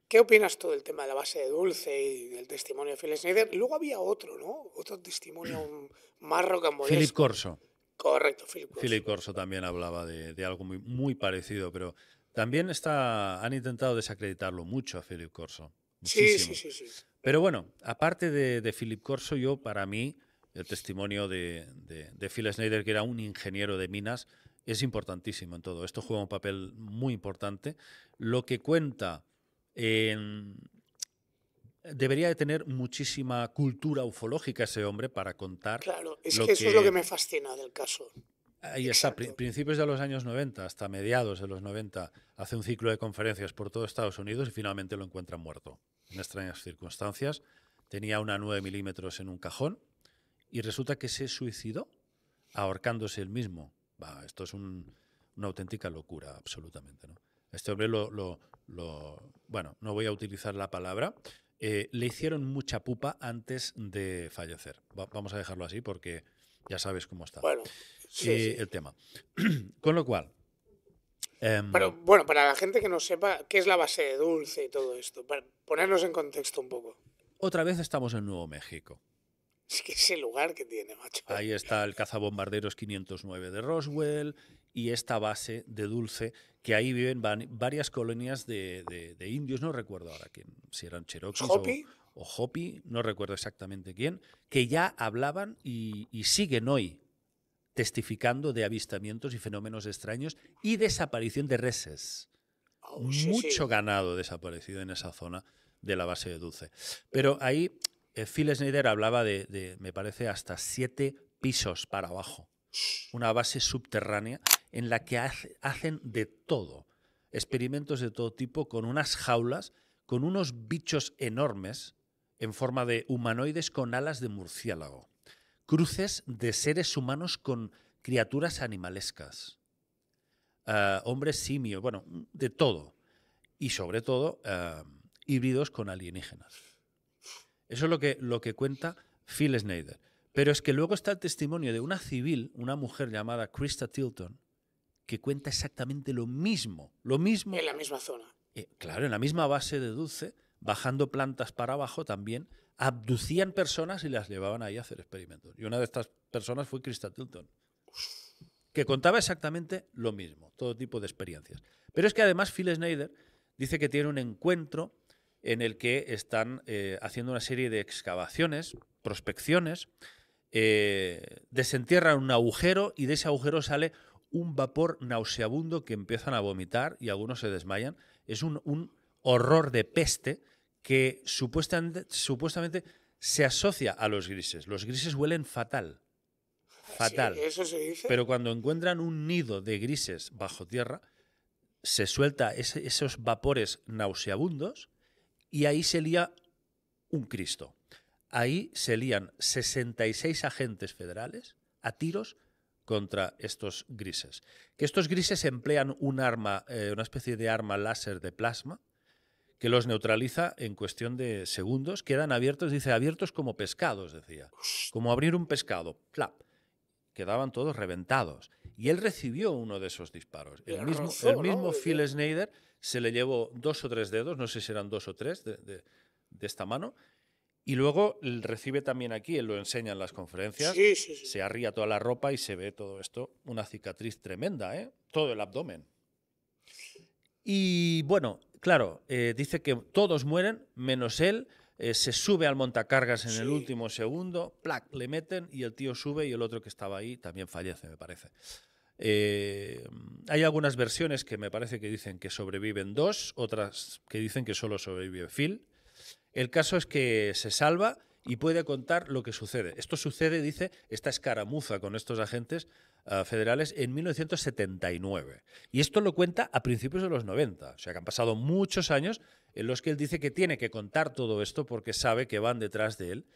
¿qué opinas tú del tema de la base de Dulce y del testimonio de Phil Snyder? Y luego había otro, ¿no? Otro testimonio más rocambolesco. Philip Corso. Correcto, Philip Corso. Philip Corso también hablaba de algo muy parecido, pero también han intentado desacreditarlo mucho a Philip Corso. Muchísimo. Sí. Pero bueno, aparte de Philip Corso, para mí, el testimonio de Phil Snyder, que era un ingeniero de minas, es importantísimo en todo. Esto juega un papel muy importante. Lo que cuenta debería de tener muchísima cultura ufológica ese hombre para contar. Claro, es que eso es lo que me fascina del caso. Ahí está, principios de los años 90 hasta mediados de los 90, hace un ciclo de conferencias por todo Estados Unidos y finalmente lo encuentran muerto, en extrañas circunstancias. Tenía una 9 milímetros en un cajón y resulta que se suicidó ahorcándose él mismo. Esto es una auténtica locura, absolutamente, ¿no? Este hombre bueno, no voy a utilizar la palabra, le hicieron mucha pupa antes de fallecer. Vamos a dejarlo así porque ya sabes cómo está. Bueno, sí. El tema. Con lo cual... Pero bueno, para la gente que no sepa qué es la base de Dulce y todo esto, para ponernos en contexto un poco. Otra vez estamos en Nuevo México. Es que ese lugar que tiene, macho. Ahí está el cazabombarderos 509 de Roswell y esta base de Dulce, que ahí viven varias colonias de indios, no recuerdo ahora quién, si eran Cherokees o Hopi, no recuerdo exactamente quién, que ya hablaban y siguen hoy testificando de avistamientos y fenómenos extraños y desaparición de reses. Mucho ganado desaparecido en esa zona de la base de Dulce. Pero ahí Phil Snyder hablaba me parece, hasta 7 pisos para abajo. Una base subterránea en la que hacen de todo. Experimentos de todo tipo con unas jaulas, con unos bichos enormes en forma de humanoides con alas de murciélago. Cruces de seres humanos con criaturas animalescas. Hombres simios, bueno, de todo. Y sobre todo, híbridos con alienígenas. Eso es lo que cuenta Phil Snyder. Pero es que luego está el testimonio de una civil, una mujer llamada Krista Tilton, que cuenta exactamente lo mismo. En la misma zona. Claro, en la misma base de Dulce, bajando plantas para abajo también, abducían personas y las llevaban ahí a hacer experimentos. Y una de estas personas fue Krista Tilton, que contaba exactamente lo mismo, todo tipo de experiencias. Pero es que además Phil Snyder dice que tiene un encuentro en el que están haciendo una serie de excavaciones, prospecciones, desentierran un agujero y de ese agujero sale un vapor nauseabundo que empiezan a vomitar y algunos se desmayan. Es un horror de peste que supuestamente se asocia a los grises. Los grises huelen fatal. Fatal. Sí, eso se dice. Pero cuando encuentran un nido de grises bajo tierra, se suelta esos vapores nauseabundos y ahí se lía un Cristo. Ahí se lían 66 agentes federales a tiros contra estos grises. Que estos grises emplean un arma, una especie de arma láser de plasma, que los neutraliza en cuestión de segundos. Quedan abiertos, dice, abiertos como pescados, decía. Como abrir un pescado. ¡Plap! Quedaban todos reventados. Y él recibió uno de esos disparos. El mismo Phil Snyder se le llevó 2 o 3 dedos, no sé si eran 2 o 3 de esta mano, y luego recibe también aquí, él lo enseña en las conferencias, sí. Se arría toda la ropa y se ve todo esto, una cicatriz tremenda, todo el abdomen. Y bueno, claro, dice que todos mueren, menos él. Se sube al montacargas en el último segundo, ¡plac!, le meten y el tío sube y el otro que estaba ahí también fallece, me parece. Hay algunas versiones que me parece que dicen que sobreviven 2, otras que dicen que solo sobrevive Phil. El caso es que se salva y puede contar lo que sucede. Esto sucede, dice, esta escaramuza con estos agentes federales en 1979. Y esto lo cuenta a principios de los 90. O sea que han pasado muchos años en los que él dice que tiene que contar todo esto porque sabe que van detrás de él,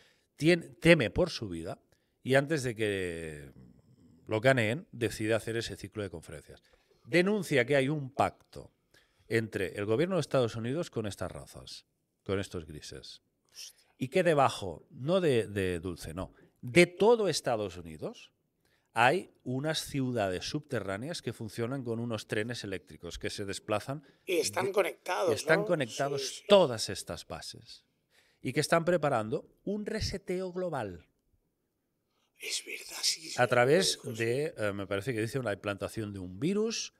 teme por su vida y antes de que Lo Caneen decide hacer ese ciclo de conferencias. Denuncia que hay un pacto entre el gobierno de Estados Unidos con estas razas, con estos grises. Y que debajo, no de Dulce, no, de todo Estados Unidos, hay unas ciudades subterráneas que funcionan con unos trenes eléctricos que se desplazan. Y están conectados, Están ¿no? conectados Sí, sí. todas estas bases. Y que están preparando un reseteo global. Es verdad, sí. A través lo dijo, sí. de, me parece que dice, la implantación de un virus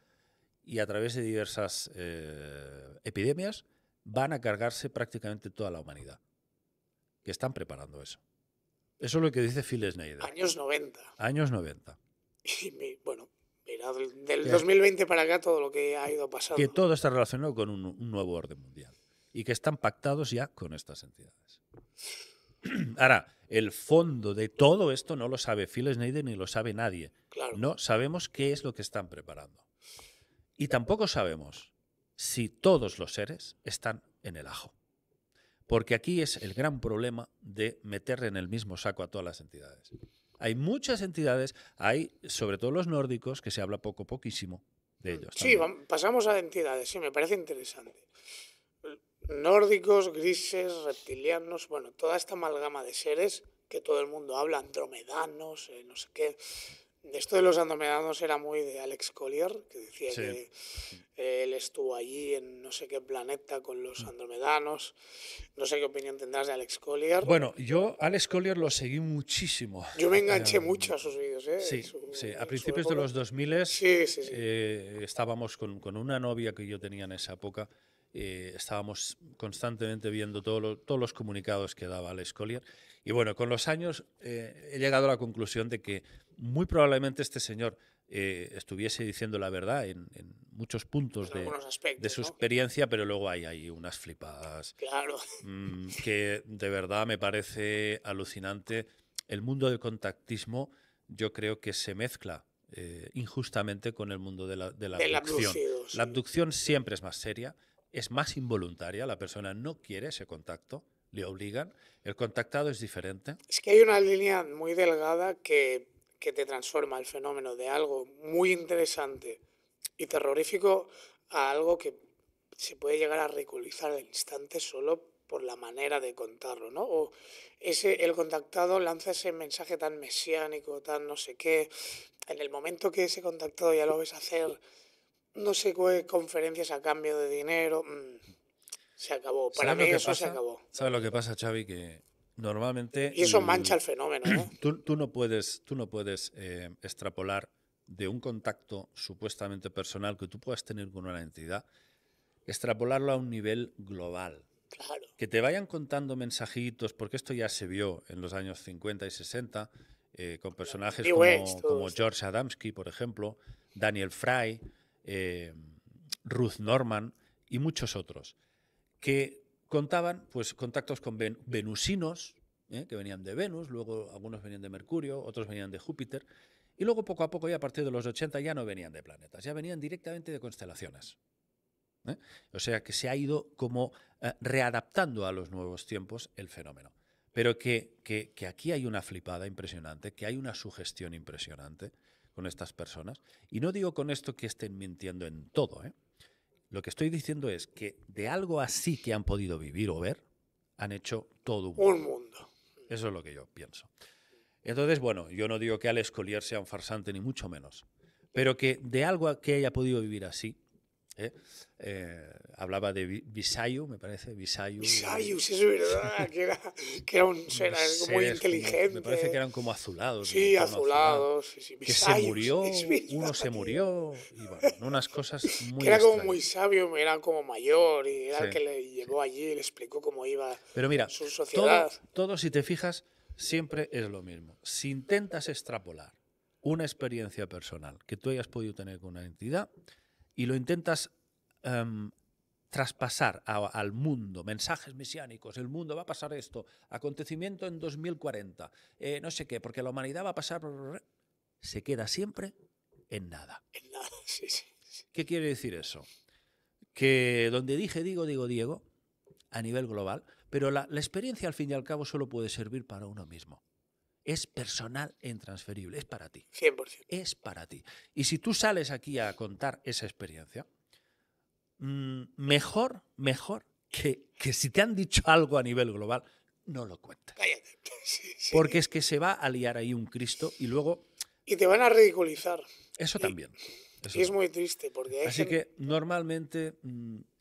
y a través de diversas epidemias van a cargarse prácticamente toda la humanidad. Que están preparando eso. Eso es lo que dice Phil Snyder. Años 90. Años 90. Y bueno, mira, del Que- 2020 para acá todo lo que ha ido pasando. Que todo está relacionado con un nuevo orden mundial. Y que están pactados ya con estas entidades. Ahora, el fondo de todo esto no lo sabe Phil Snyder ni lo sabe nadie. Claro. No sabemos qué es lo que están preparando. Y tampoco sabemos si todos los seres están en el ajo. Porque aquí es el gran problema de meter en el mismo saco a todas las entidades. Hay muchas entidades, hay sobre todo los nórdicos, que se habla poquísimo de ellos. Sí, también. pasamos a entidades, sí, me parece interesante. Nórdicos, grises, reptilianos, bueno, toda esta amalgama de seres que todo el mundo habla, andromedanos, no sé qué. Esto de los andromedanos era muy de Alex Collier, que decía Sí. que él estuvo allí en no sé qué planeta con los andromedanos. No sé qué opinión tendrás de Alex Collier. Bueno, yo Alex Collier lo seguí muchísimo. Yo me enganché mucho a sus vídeos, ¿eh? Sí, sí. A principios de época. los 2000 Sí, sí, sí. estábamos con una novia que yo tenía en esa época. Estábamos constantemente viendo todos los comunicados que daba Alex Collier. Y bueno, con los años he llegado a la conclusión de que muy probablemente este señor estuviese diciendo la verdad en muchos puntos En algunos aspectos, de su ¿no? experiencia, pero luego hay unas flipadas Claro. que de verdad me parece alucinante. El mundo del contactismo yo creo que se mezcla injustamente con el mundo de la Del abducción. abducido, sí. La abducción siempre es más seria, es más involuntaria, la persona no quiere ese contacto, le obligan. El contactado es diferente. Es que hay una línea muy delgada que te transforma el fenómeno de algo muy interesante y terrorífico a algo que se puede llegar a ridiculizar al instante solo por la manera de contarlo, ¿no? O el contactado lanza ese mensaje tan mesiánico, tan no sé qué. En el momento que ese contactado ya lo ves hacer no sé qué conferencias a cambio de dinero, se acabó. Para mí eso se acabó. ¿Sabes lo que pasa, Xavi? Que normalmente Y eso mancha el fenómeno, ¿eh? tú no puedes extrapolar de un contacto supuestamente personal que tú puedas tener con una entidad, extrapolarlo a un nivel global. Claro. Que te vayan contando mensajitos, porque esto ya se vio en los años 50 y 60, con personajes como George Adamski, por ejemplo, Daniel Fry, Ruth Norman y muchos otros, que contaban pues contactos con venusinos, que venían de Venus, luego algunos venían de Mercurio, otros venían de Júpiter, y luego poco a poco, ya a partir de los 80, ya no venían de planetas, ya venían directamente de constelaciones. O sea que se ha ido como readaptando a los nuevos tiempos el fenómeno. Pero que aquí hay una flipada impresionante, que hay una sugestión impresionante con estas personas. Y no digo con esto que estén mintiendo en todo, ¿eh? Lo que estoy diciendo es que de algo así que han podido vivir o ver, han hecho todo un mundo. Eso es lo que yo pienso. Entonces, bueno, yo no digo que Alex Collier sea un farsante, ni mucho menos. Pero que de algo que haya podido vivir así, hablaba de Visayu, me parece. Visayu, sí, es verdad, que era un ser muy inteligente. Me parece que eran como azulados. Sí, azulados. Sí. Que se murió, uno se murió, y bueno, unas cosas muy que era extrañas. como muy sabio, era como mayor, y era el que le llevó allí y le explicó cómo iba. Pero mira, su sociedad. Todo, si te fijas, siempre es lo mismo. Si intentas extrapolar una experiencia personal que tú hayas podido tener con una entidad y lo intentas traspasar al mundo, mensajes mesiánicos, el mundo va a pasar esto, acontecimiento en 2040, no sé qué, porque la humanidad va a pasar, se queda siempre en nada. En nada, sí. ¿Qué quiere decir eso? Que donde digo Diego, a nivel global, pero la experiencia al fin y al cabo solo puede servir para uno mismo. Es personal e intransferible, es para ti. 100%. Es para ti. Y si tú sales aquí a contar esa experiencia, mejor que si te han dicho algo a nivel global, no lo cuentes. Cállate. Sí, sí. Porque es que se va a liar ahí un Cristo y luego... Y te van a ridiculizar. Eso también. Eso Y es también. muy triste porque hay Así gente... que normalmente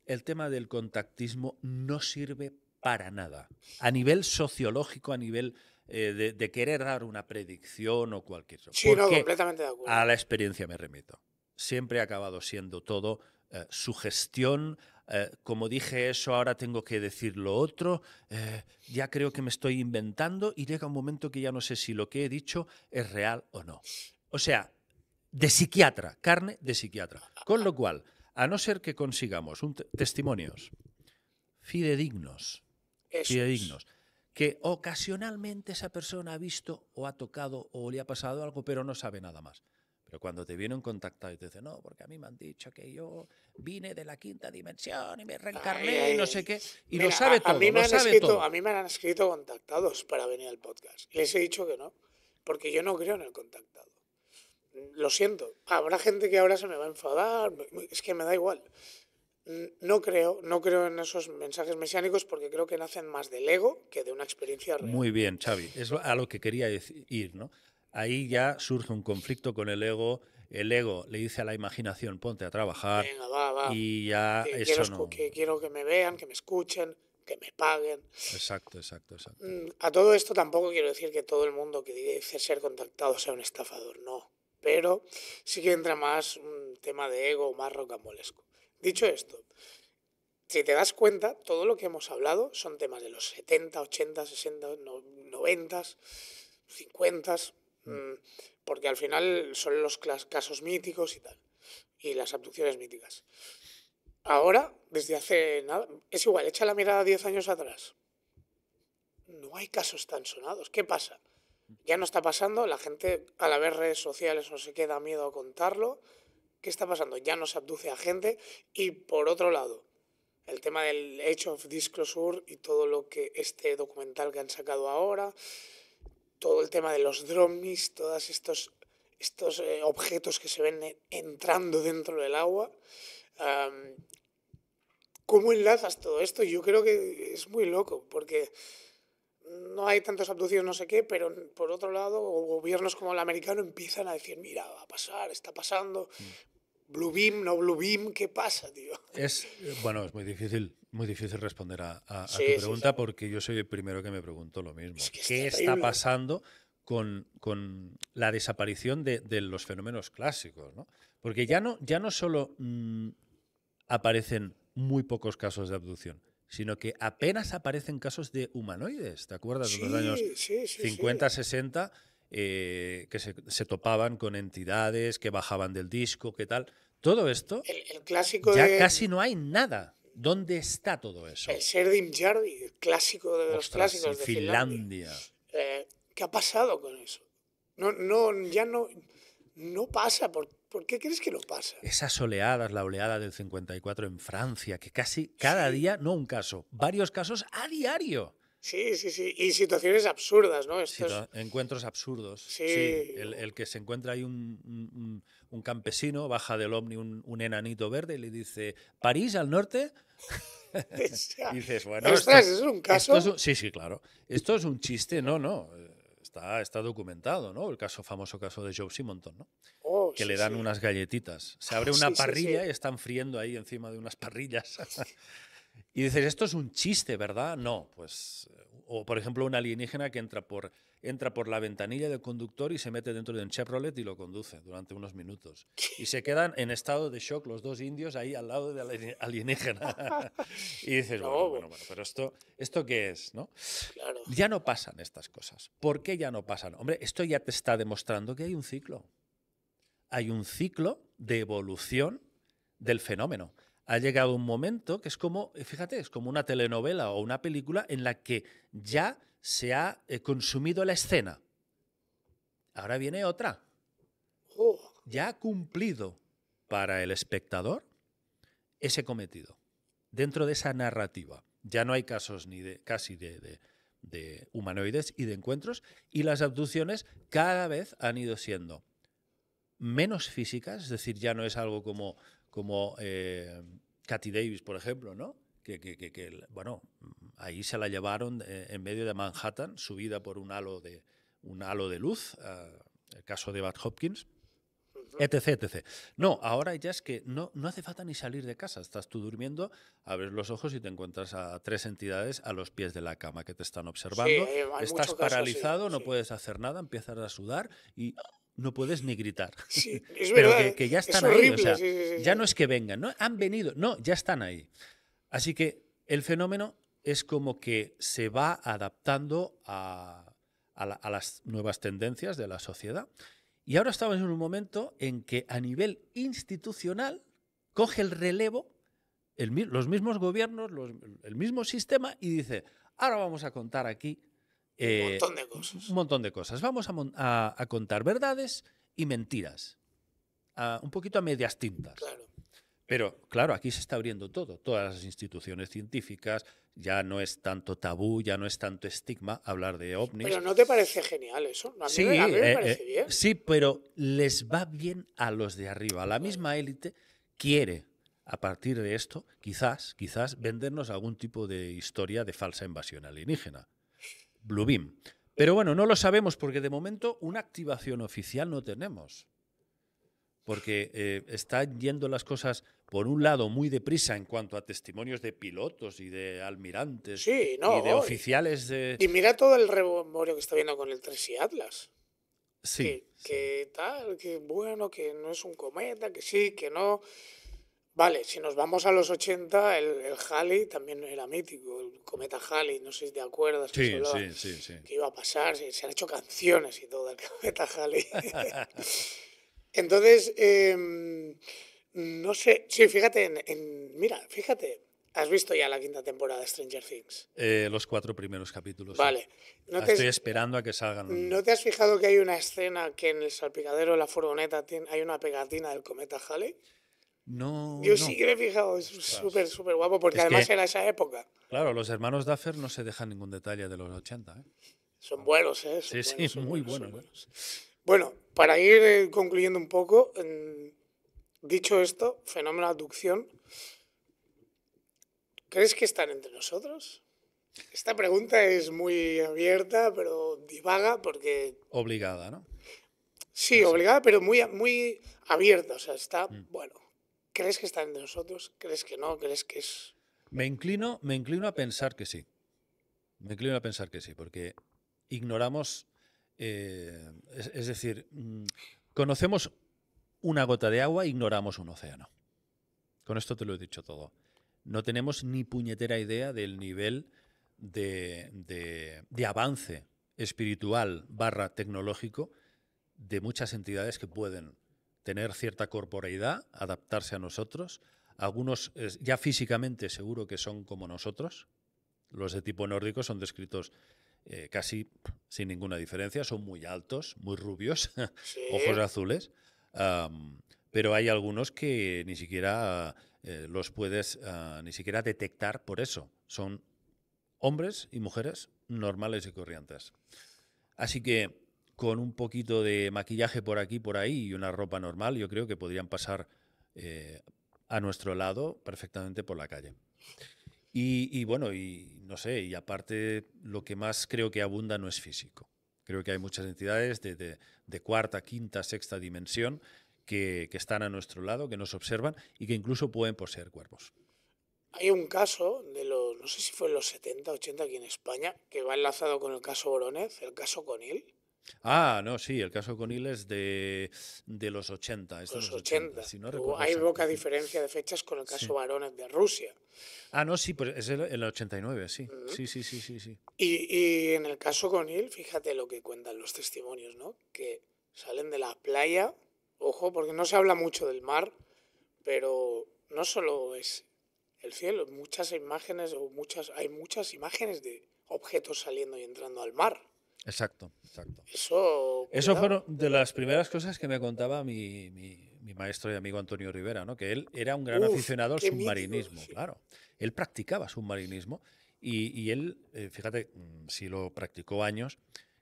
el tema del contactismo no sirve para nada. A nivel sociológico, a nivel de querer dar una predicción o cualquier cosa. Sí, no, Porque completamente de acuerdo. a la experiencia me remito. Siempre ha acabado siendo todo sugestión. Como dije eso, ahora tengo que decir lo otro. Ya creo que me estoy inventando y llega un momento que ya no sé si lo que he dicho es real o no. O sea, de psiquiatra, carne de psiquiatra. Con lo cual, a no ser que consigamos testimonios fidedignos, Eso fidedignos, que ocasionalmente esa persona ha visto o ha tocado o le ha pasado algo, pero no sabe nada más. Pero cuando te viene un contactado y te dice, no, porque a mí me han dicho que yo vine de la quinta dimensión y me reencarné y no sé qué, y Mira, lo sabe todo, lo sabe todo. A mí me han escrito contactados para venir al podcast. Les he dicho que no, porque yo no creo en el contactado. Lo siento. Habrá gente que ahora se me va a enfadar, es que me da igual. No creo en esos mensajes mesiánicos porque creo que nacen más del ego que de una experiencia real. Muy bien, Xavi. Es a lo que quería ir, ¿no? Ahí ya surge un conflicto con el ego. El ego le dice a la imaginación, ponte a trabajar. Venga, va. Y ya Que eso no... quiero que me vean, que me escuchen, que me paguen. Exacto. A todo esto tampoco quiero decir que todo el mundo que dice ser contactado sea un estafador, no. Pero sí que entra más un tema de ego, más rocambolesco. Dicho esto, si te das cuenta, todo lo que hemos hablado son temas de los 70, 80, 60, 90, 50, porque al final son los casos míticos y tal, y las abducciones míticas. Ahora, desde hace nada, es igual, echa la mirada 10 años atrás. No hay casos tan sonados. ¿Qué pasa? Ya no está pasando, la gente al haber redes sociales no se queda miedo a contarlo. ¿Qué está pasando? Ya no se abduce a gente. Y por otro lado, el tema del Age of Disclosure y todo lo que este documental que han sacado ahora, todo el tema de los drones, todos estos objetos que se ven entrando dentro del agua. ¿Cómo enlazas todo esto? Yo creo que es muy loco, porque no hay tantas abducciones, no sé qué, pero por otro lado, gobiernos como el americano empiezan a decir, mira, va a pasar, está pasando, Blue Beam, no Blue Beam, ¿qué pasa, tío? Bueno, es muy difícil responder a Sí, tu pregunta porque yo soy el primero que me pregunto lo mismo. Es que es ¿Qué está terrible. pasando con la desaparición de los fenómenos clásicos, ¿no? Porque ya no solo aparecen muy pocos casos de abducción, sino que apenas aparecen casos de humanoides. ¿Te acuerdas de los años 50, 60? Que se topaban con entidades que bajaban del disco, ¿qué tal? Todo esto, El clásico ya de... casi no hay nada. ¿Dónde está todo eso? El Serdim Jardi, el clásico de los Ostras, clásicos de Finlandia. ¿Qué ha pasado con eso? Ya no pasa. ¿Por qué crees que no pasa? Esas oleadas, la oleada del 54 en Francia, que casi cada día, no un caso, varios casos a diario. Sí. Y situaciones absurdas, ¿no? Encuentros absurdos. Sí. El que se encuentra ahí un campesino, baja del ovni un enanito verde y le dice, ¿París al norte? Y dices, bueno, ostras, ¿es un caso? Sí, claro. Esto es un chiste, no. Está documentado, ¿no? El famoso caso de Joe Simonton, ¿no? Que le dan unas galletitas. Se abre una parrilla y están friendo ahí encima de unas parrillas. Y dices, esto es un chiste, ¿verdad? No, pues... O, por ejemplo, un alienígena que entra por la ventanilla del conductor y se mete dentro de un Chevrolet y lo conduce durante unos minutos. Y se quedan en estado de shock los dos indios ahí al lado del alienígena. Y dices, bueno, pero ¿esto qué es? ¿No? Claro. Ya no pasan estas cosas. ¿Por qué ya no pasan? Hombre, esto ya te está demostrando que hay un ciclo. Hay un ciclo de evolución del fenómeno. Ha llegado un momento que es como, fíjate, es como una telenovela o una película en la que ya se ha consumido la escena. Ahora viene otra. Ya ha cumplido para el espectador ese cometido. Dentro de esa narrativa. Ya no hay casos casi de de humanoides y de encuentros, y las abducciones cada vez han ido siendo menos físicas, es decir, ya no es algo como Kathy Davis, por ejemplo, ¿no? Bueno, ahí se la llevaron en medio de Manhattan, subida por un halo de luz, el caso de Bad Hopkins, etc, etc. No, ahora ya es que no hace falta ni salir de casa. Estás tú durmiendo, abres los ojos y te encuentras a 3 entidades a los pies de la cama que te están observando. Sí, hay Estás mucho caso paralizado, así, no sí. puedes hacer nada, empiezas a sudar y no puedes ni gritar. Sí, es Pero verdad, que ya es están ahí, o horrible, sea, sí, sí, sí, ya sí. no es que vengan, no han venido, no, ya están ahí. Así que el fenómeno es como que se va adaptando a las nuevas tendencias de la sociedad. Y ahora estamos en un momento en que a nivel institucional coge el relevo los mismos gobiernos, el mismo sistema y dice, ahora vamos a contar aquí Un montón de un cosas. montón de cosas. Vamos a contar verdades y mentiras, un poquito a medias tintas. Claro. Pero, claro, aquí se está abriendo todo. Todas las instituciones científicas, ya no es tanto tabú, ya no es tanto estigma hablar de ovnis. Pero ¿no te parece genial eso? A mí me parece bien. Sí, pero les va bien a los de arriba. La misma élite quiere, a partir de esto, quizás vendernos algún tipo de historia de falsa invasión alienígena. Bluebeam. Pero bueno, no lo sabemos porque de momento una activación oficial no tenemos. Porque están yendo las cosas, por un lado, muy deprisa en cuanto a testimonios de pilotos y de almirantes Sí, no. y de oficiales de... Y mira todo el rememorio que está viendo con el 3i Atlas. Sí, Que tal, que bueno, que no es un cometa, que sí, que no. Vale, si nos vamos a los 80, el Halley también era mítico, el cometa Halley, no sé si te acuerdas que se hablaba sí. que iba a pasar, se han hecho canciones y todo del cometa Halley. Entonces, no sé, sí, fíjate, mira, fíjate, has visto ya la 5ª temporada de Stranger Things. Los 4 primeros capítulos. Vale. Sí. Estoy esperando a que salgan. ¿No te has fijado que hay una escena que en el salpicadero de la furgoneta hay una pegatina del cometa Halley? No. Yo sí que me he fijado, es súper, súper guapo, porque Es además que, era esa época. Claro, los hermanos Duffer no se dejan ningún detalle de los 80. ¿Eh? Son buenos, ¿eh? Sí, muy buenos. Bueno, para ir concluyendo un poco, dicho esto, fenómeno de abducción, ¿crees que están entre nosotros? Esta pregunta es muy abierta, pero divaga porque... Obligada, ¿no? Sí, obligada, pero muy, muy abierta. O sea, está, bueno, ¿crees que están entre nosotros? ¿Crees que no? ¿Crees que es...? Me inclino a pensar que sí. Me inclino a pensar que sí, porque ignoramos, es decir, conocemos una gota de agua, ignoramos un océano. Con esto te lo he dicho todo. No tenemos ni puñetera idea del nivel de avance espiritual / tecnológico de muchas entidades que pueden tener cierta corporeidad, adaptarse a nosotros. Algunos ya físicamente seguro que son como nosotros. Los de tipo nórdico son descritos casi sin ninguna diferencia. Son muy altos, muy rubios, Sí. ojos azules. Pero hay algunos que ni siquiera los puedes ni siquiera detectar por eso. Son hombres y mujeres normales y corrientes. Así que con un poquito de maquillaje por aquí, por ahí y una ropa normal, yo creo que podrían pasar a nuestro lado perfectamente por la calle. Y bueno, y no sé, y aparte lo que más creo que abunda no es físico. Creo que hay muchas entidades de cuarta, quinta, sexta dimensión que están a nuestro lado, que nos observan y que incluso pueden poseer cuerpos. Hay un caso no sé si fue en los 70, 80 aquí en España, que va enlazado con el caso Boronez, el caso Conil. No, sí, el caso Conil es de los 80. Es de Los los 80. Si no recuerdo Hay poca exacto. diferencia de fechas con el caso Sí. Boronez de Rusia. No, sí, pues es el 89, sí. Sí. Y en el caso Conil, fíjate lo que cuentan los testimonios, ¿no? Que salen de la playa, ojo, porque no se habla mucho del mar, pero no solo es el cielo, hay muchas imágenes de objetos saliendo y entrando al mar. Exacto. Eso fueron de las primeras cosas que me contaba mi maestro y amigo Antonio Rivera, ¿no? Que él era un gran aficionado al qué submarinismo, mítico, sí. claro. Él practicaba submarinismo Y él, fíjate, sí lo practicó años,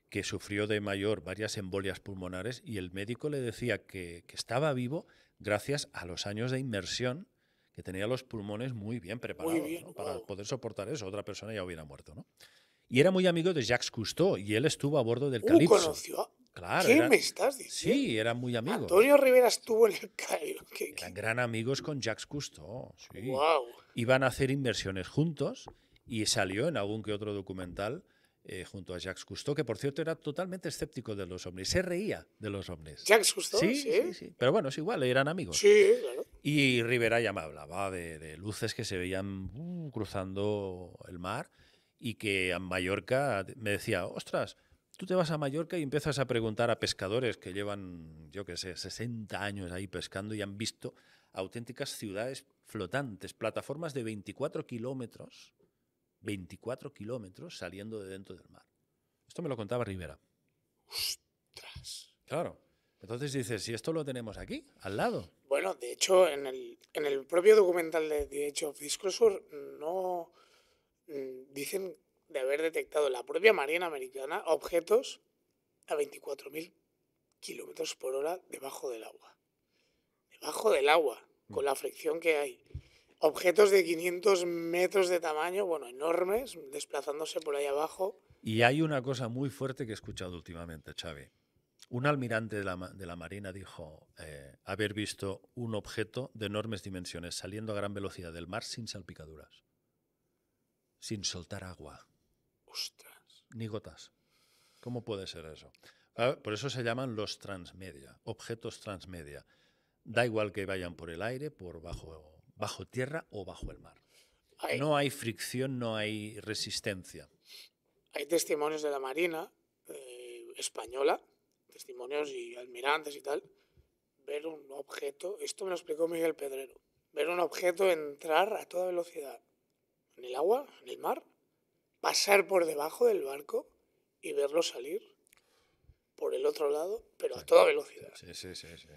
que sufrió de mayor varias embolias pulmonares y el médico le decía que estaba vivo gracias a los años de inmersión, que tenía los pulmones muy bien Muy preparados, bien, ¿no? Para wow. poder soportar eso. Otra persona ya hubiera muerto, ¿no? Y era muy amigo de Jacques Cousteau y él estuvo a bordo del Calypso. Conoció. Claro, ¿Qué me estás diciendo? sí, eran muy amigos. Antonio Rivera estuvo en el Cairo. Eran gran amigos con Jacques Cousteau, sí. Wow. Iban a hacer inversiones juntos y salió en algún que otro documental junto a Jacques Cousteau, que por cierto era totalmente escéptico de los ovnis. Se reía de los ovnis. ¿Jacques Cousteau? Sí, sí, sí. Pero bueno, es igual, eran amigos. Sí, claro. Y Rivera ya me hablaba de luces que se veían cruzando el mar y que en Mallorca me decía, ostras, tú te vas a Mallorca y empiezas a preguntar a pescadores que llevan, yo qué sé, 60 años ahí pescando y han visto auténticas ciudades flotantes, plataformas de 24 kilómetros saliendo de dentro del mar. Esto me lo contaba Rivera. Ostras. Claro. Entonces dices, si esto lo tenemos aquí, al lado. Bueno, de hecho, en el propio documental de The Edge of Disclosure no dicen de haber detectado en la propia Marina Americana objetos a 24.000 kilómetros por hora debajo del agua. Debajo del agua, con la fricción que hay. Objetos de 500 metros de tamaño, bueno, enormes, desplazándose por ahí abajo. Y hay una cosa muy fuerte que he escuchado últimamente, Xavi. Un almirante de la Marina dijo haber visto un objeto de enormes dimensiones saliendo a gran velocidad del mar sin salpicaduras, sin soltar agua, Ostras. ni gotas. ¿Cómo puede ser eso? Claro, por eso se llaman los transmedia, objetos transmedia. Da igual que vayan por el aire, por bajo tierra o bajo el mar. No hay fricción, no hay resistencia. Hay testimonios de la Marina española, testimonios y almirantes y tal, ver un objeto, esto me lo explicó Miguel Pedrero, ver un objeto entrar a toda velocidad en el agua, en el mar, pasar por debajo del barco y verlo salir por el otro lado, pero a toda velocidad. Sí, sí, sí, sí.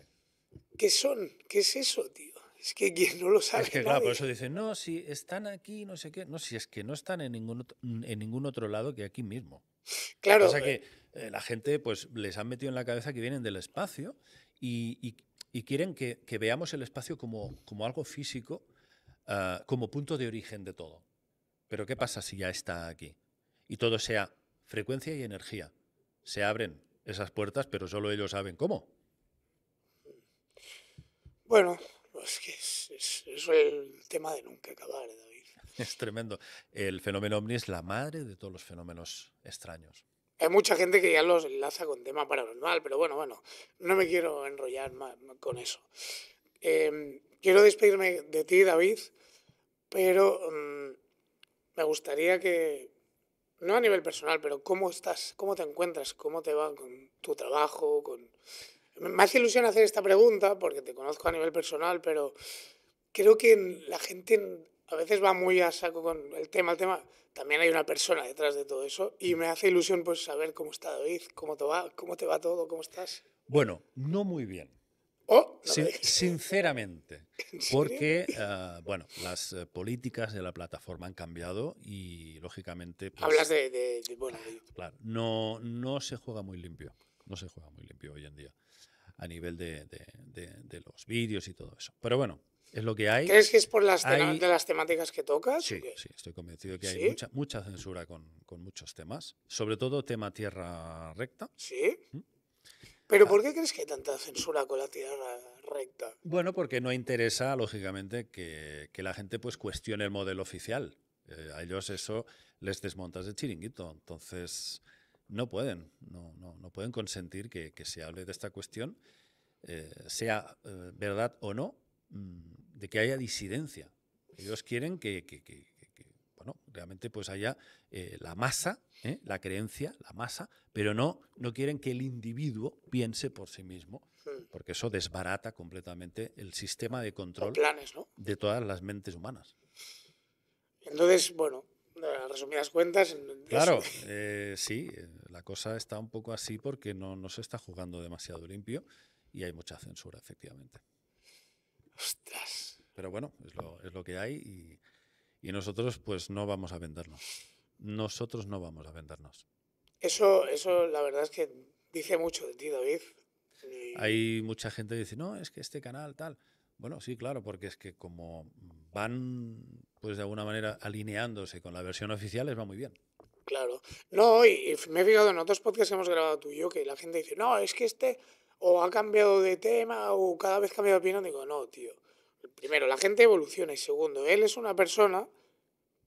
¿Qué son? ¿Qué es eso, tío? Es que quien no lo sabe. Es que nadie. claro, por eso dicen, no, si están aquí, no sé qué. No, si es que no están en ningún otro lado que aquí mismo. Claro. Pasa que la gente pues les han metido en la cabeza que vienen del espacio y quieren que veamos el espacio como algo físico, como punto de origen de todo. Pero ¿qué pasa si ya está aquí? Y todo sea frecuencia y energía. Se abren esas puertas, pero solo ellos saben cómo. Bueno, es que es el tema de nunca acabar, David. Es tremendo. El fenómeno ovni es la madre de todos los fenómenos extraños. Hay mucha gente que ya los enlaza con tema paranormal, pero bueno, no me quiero enrollar más con eso. Quiero despedirme de ti, David, pero me gustaría que, no a nivel personal, pero ¿cómo estás? ¿Cómo te encuentras? ¿Cómo te va con tu trabajo? Me hace ilusión hacer esta pregunta porque te conozco a nivel personal, pero creo que la gente a veces va muy a saco con el tema. También hay una persona detrás de todo eso y me hace ilusión pues saber cómo está David, cómo te va todo, cómo estás. Bueno, no muy bien. Oh, no Sinceramente, porque bueno, las políticas de la plataforma han cambiado y lógicamente pues, hablas bueno, claro, no se juega muy limpio, no se juega muy limpio hoy en día a nivel de los vídeos y todo eso. Pero bueno, es lo que hay. ¿Crees que es por de las temáticas que tocas? Sí, sí, estoy convencido que ¿Sí? hay mucha censura con muchos temas, sobre todo tema tierra recta. ¿Sí? ¿Pero por qué crees que hay tanta censura con la tierra recta? Bueno, porque no interesa, lógicamente, que la gente pues cuestione el modelo oficial. A ellos eso les desmontas de chiringuito. Entonces, no pueden consentir que se hable de esta cuestión, sea verdad o no, de que haya disidencia. Ellos quieren que bueno, realmente pues haya la masa, la creencia, la masa, pero no quieren que el individuo piense por sí mismo, porque eso desbarata completamente el sistema de control planes, ¿no? de todas las mentes humanas. Entonces, bueno, a resumidas cuentas... Claro, sí, la cosa está un poco así porque no se está jugando demasiado limpio y hay mucha censura, efectivamente. Ostras. Pero bueno, es lo que hay Y nosotros pues no vamos a vendernos. Nosotros no vamos a vendernos. Eso la verdad es que dice mucho de ti, David. Hay mucha gente que dice, no, es que este canal tal. Bueno, sí, claro, porque es que como van pues de alguna manera alineándose con la versión oficial, les va muy bien. Claro. No, y me he fijado en otros podcasts que hemos grabado tú y yo, que la gente dice, no, es que este o ha cambiado de tema o cada vez cambia de opinión. Digo, no, tío. Primero, la gente evoluciona y segundo, él es una persona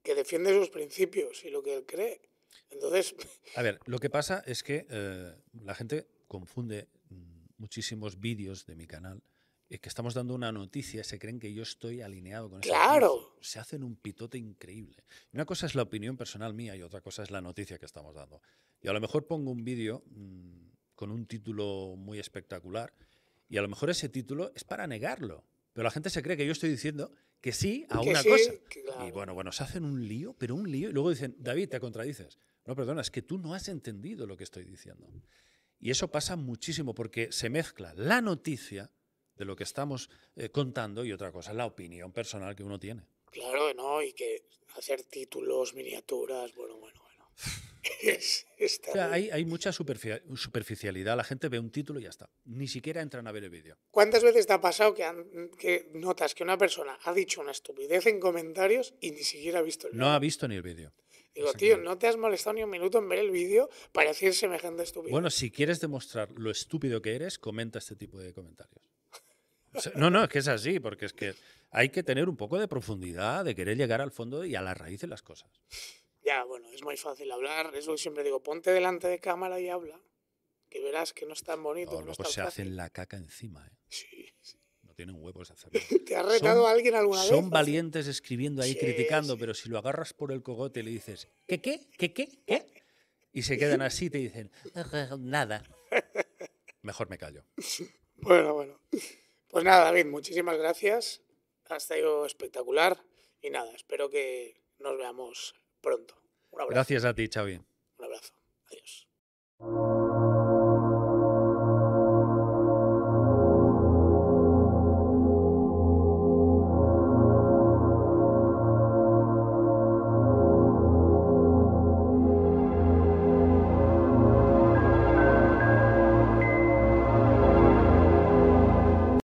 que defiende sus principios y lo que él cree. Entonces, A ver, lo que pasa es que la gente confunde muchísimos vídeos de mi canal que estamos dando una noticia, se creen que yo estoy alineado con esa noticia. claro, Se hacen un pitote increíble. Una cosa es la opinión personal mía y otra cosa es la noticia que estamos dando. Y a lo mejor pongo un vídeo con un título muy espectacular y a lo mejor ese título es para negarlo. Pero la gente se cree que yo estoy diciendo que sí a que una sí, cosa. que Y claro. bueno, se hacen un lío, pero un lío. Y luego dicen, David, te contradices. No, perdona, es que tú no has entendido lo que estoy diciendo. Y eso pasa muchísimo porque se mezcla la noticia de lo que estamos contando y otra cosa es la opinión personal que uno tiene. Claro, ¿no? Y que hacer títulos, miniaturas, bueno. Es O sea, terrible. hay mucha superficialidad. La gente ve un título y ya está. Ni siquiera entran a ver el vídeo. ¿Cuántas veces te ha pasado que notas que una persona ha dicho una estupidez en comentarios y ni siquiera ha visto el No ha vídeo? visto ni el vídeo. Digo, tío, ¿no te has molestado ni un minuto en ver el vídeo para decir semejante estupidez? Bueno, si quieres demostrar lo estúpido que eres, comenta este tipo de comentarios. O sea, no, es que es así, porque es que hay que tener un poco de profundidad, de querer llegar al fondo y a la raíz de las cosas. Ya, bueno, es muy fácil hablar. Es lo que siempre digo, ponte delante de cámara y habla. Que verás que no es tan bonito, No, que no es luego tan se hacen fácil. la caca encima, ¿eh? Sí. No tienen huevos de hacerlo. ¿Te ha retado a alguien alguna vez? Son valientes escribiendo ahí, Sí, criticando, sí. pero si lo agarras por el cogote y le dices, ¿qué? Y se quedan así y te dicen, nada. Mejor me callo. Bueno. Pues nada, David, muchísimas gracias. Has sido espectacular. Y nada, espero que nos veamos pronto. Un abrazo. Gracias a ti, Xavi. Un abrazo. Adiós.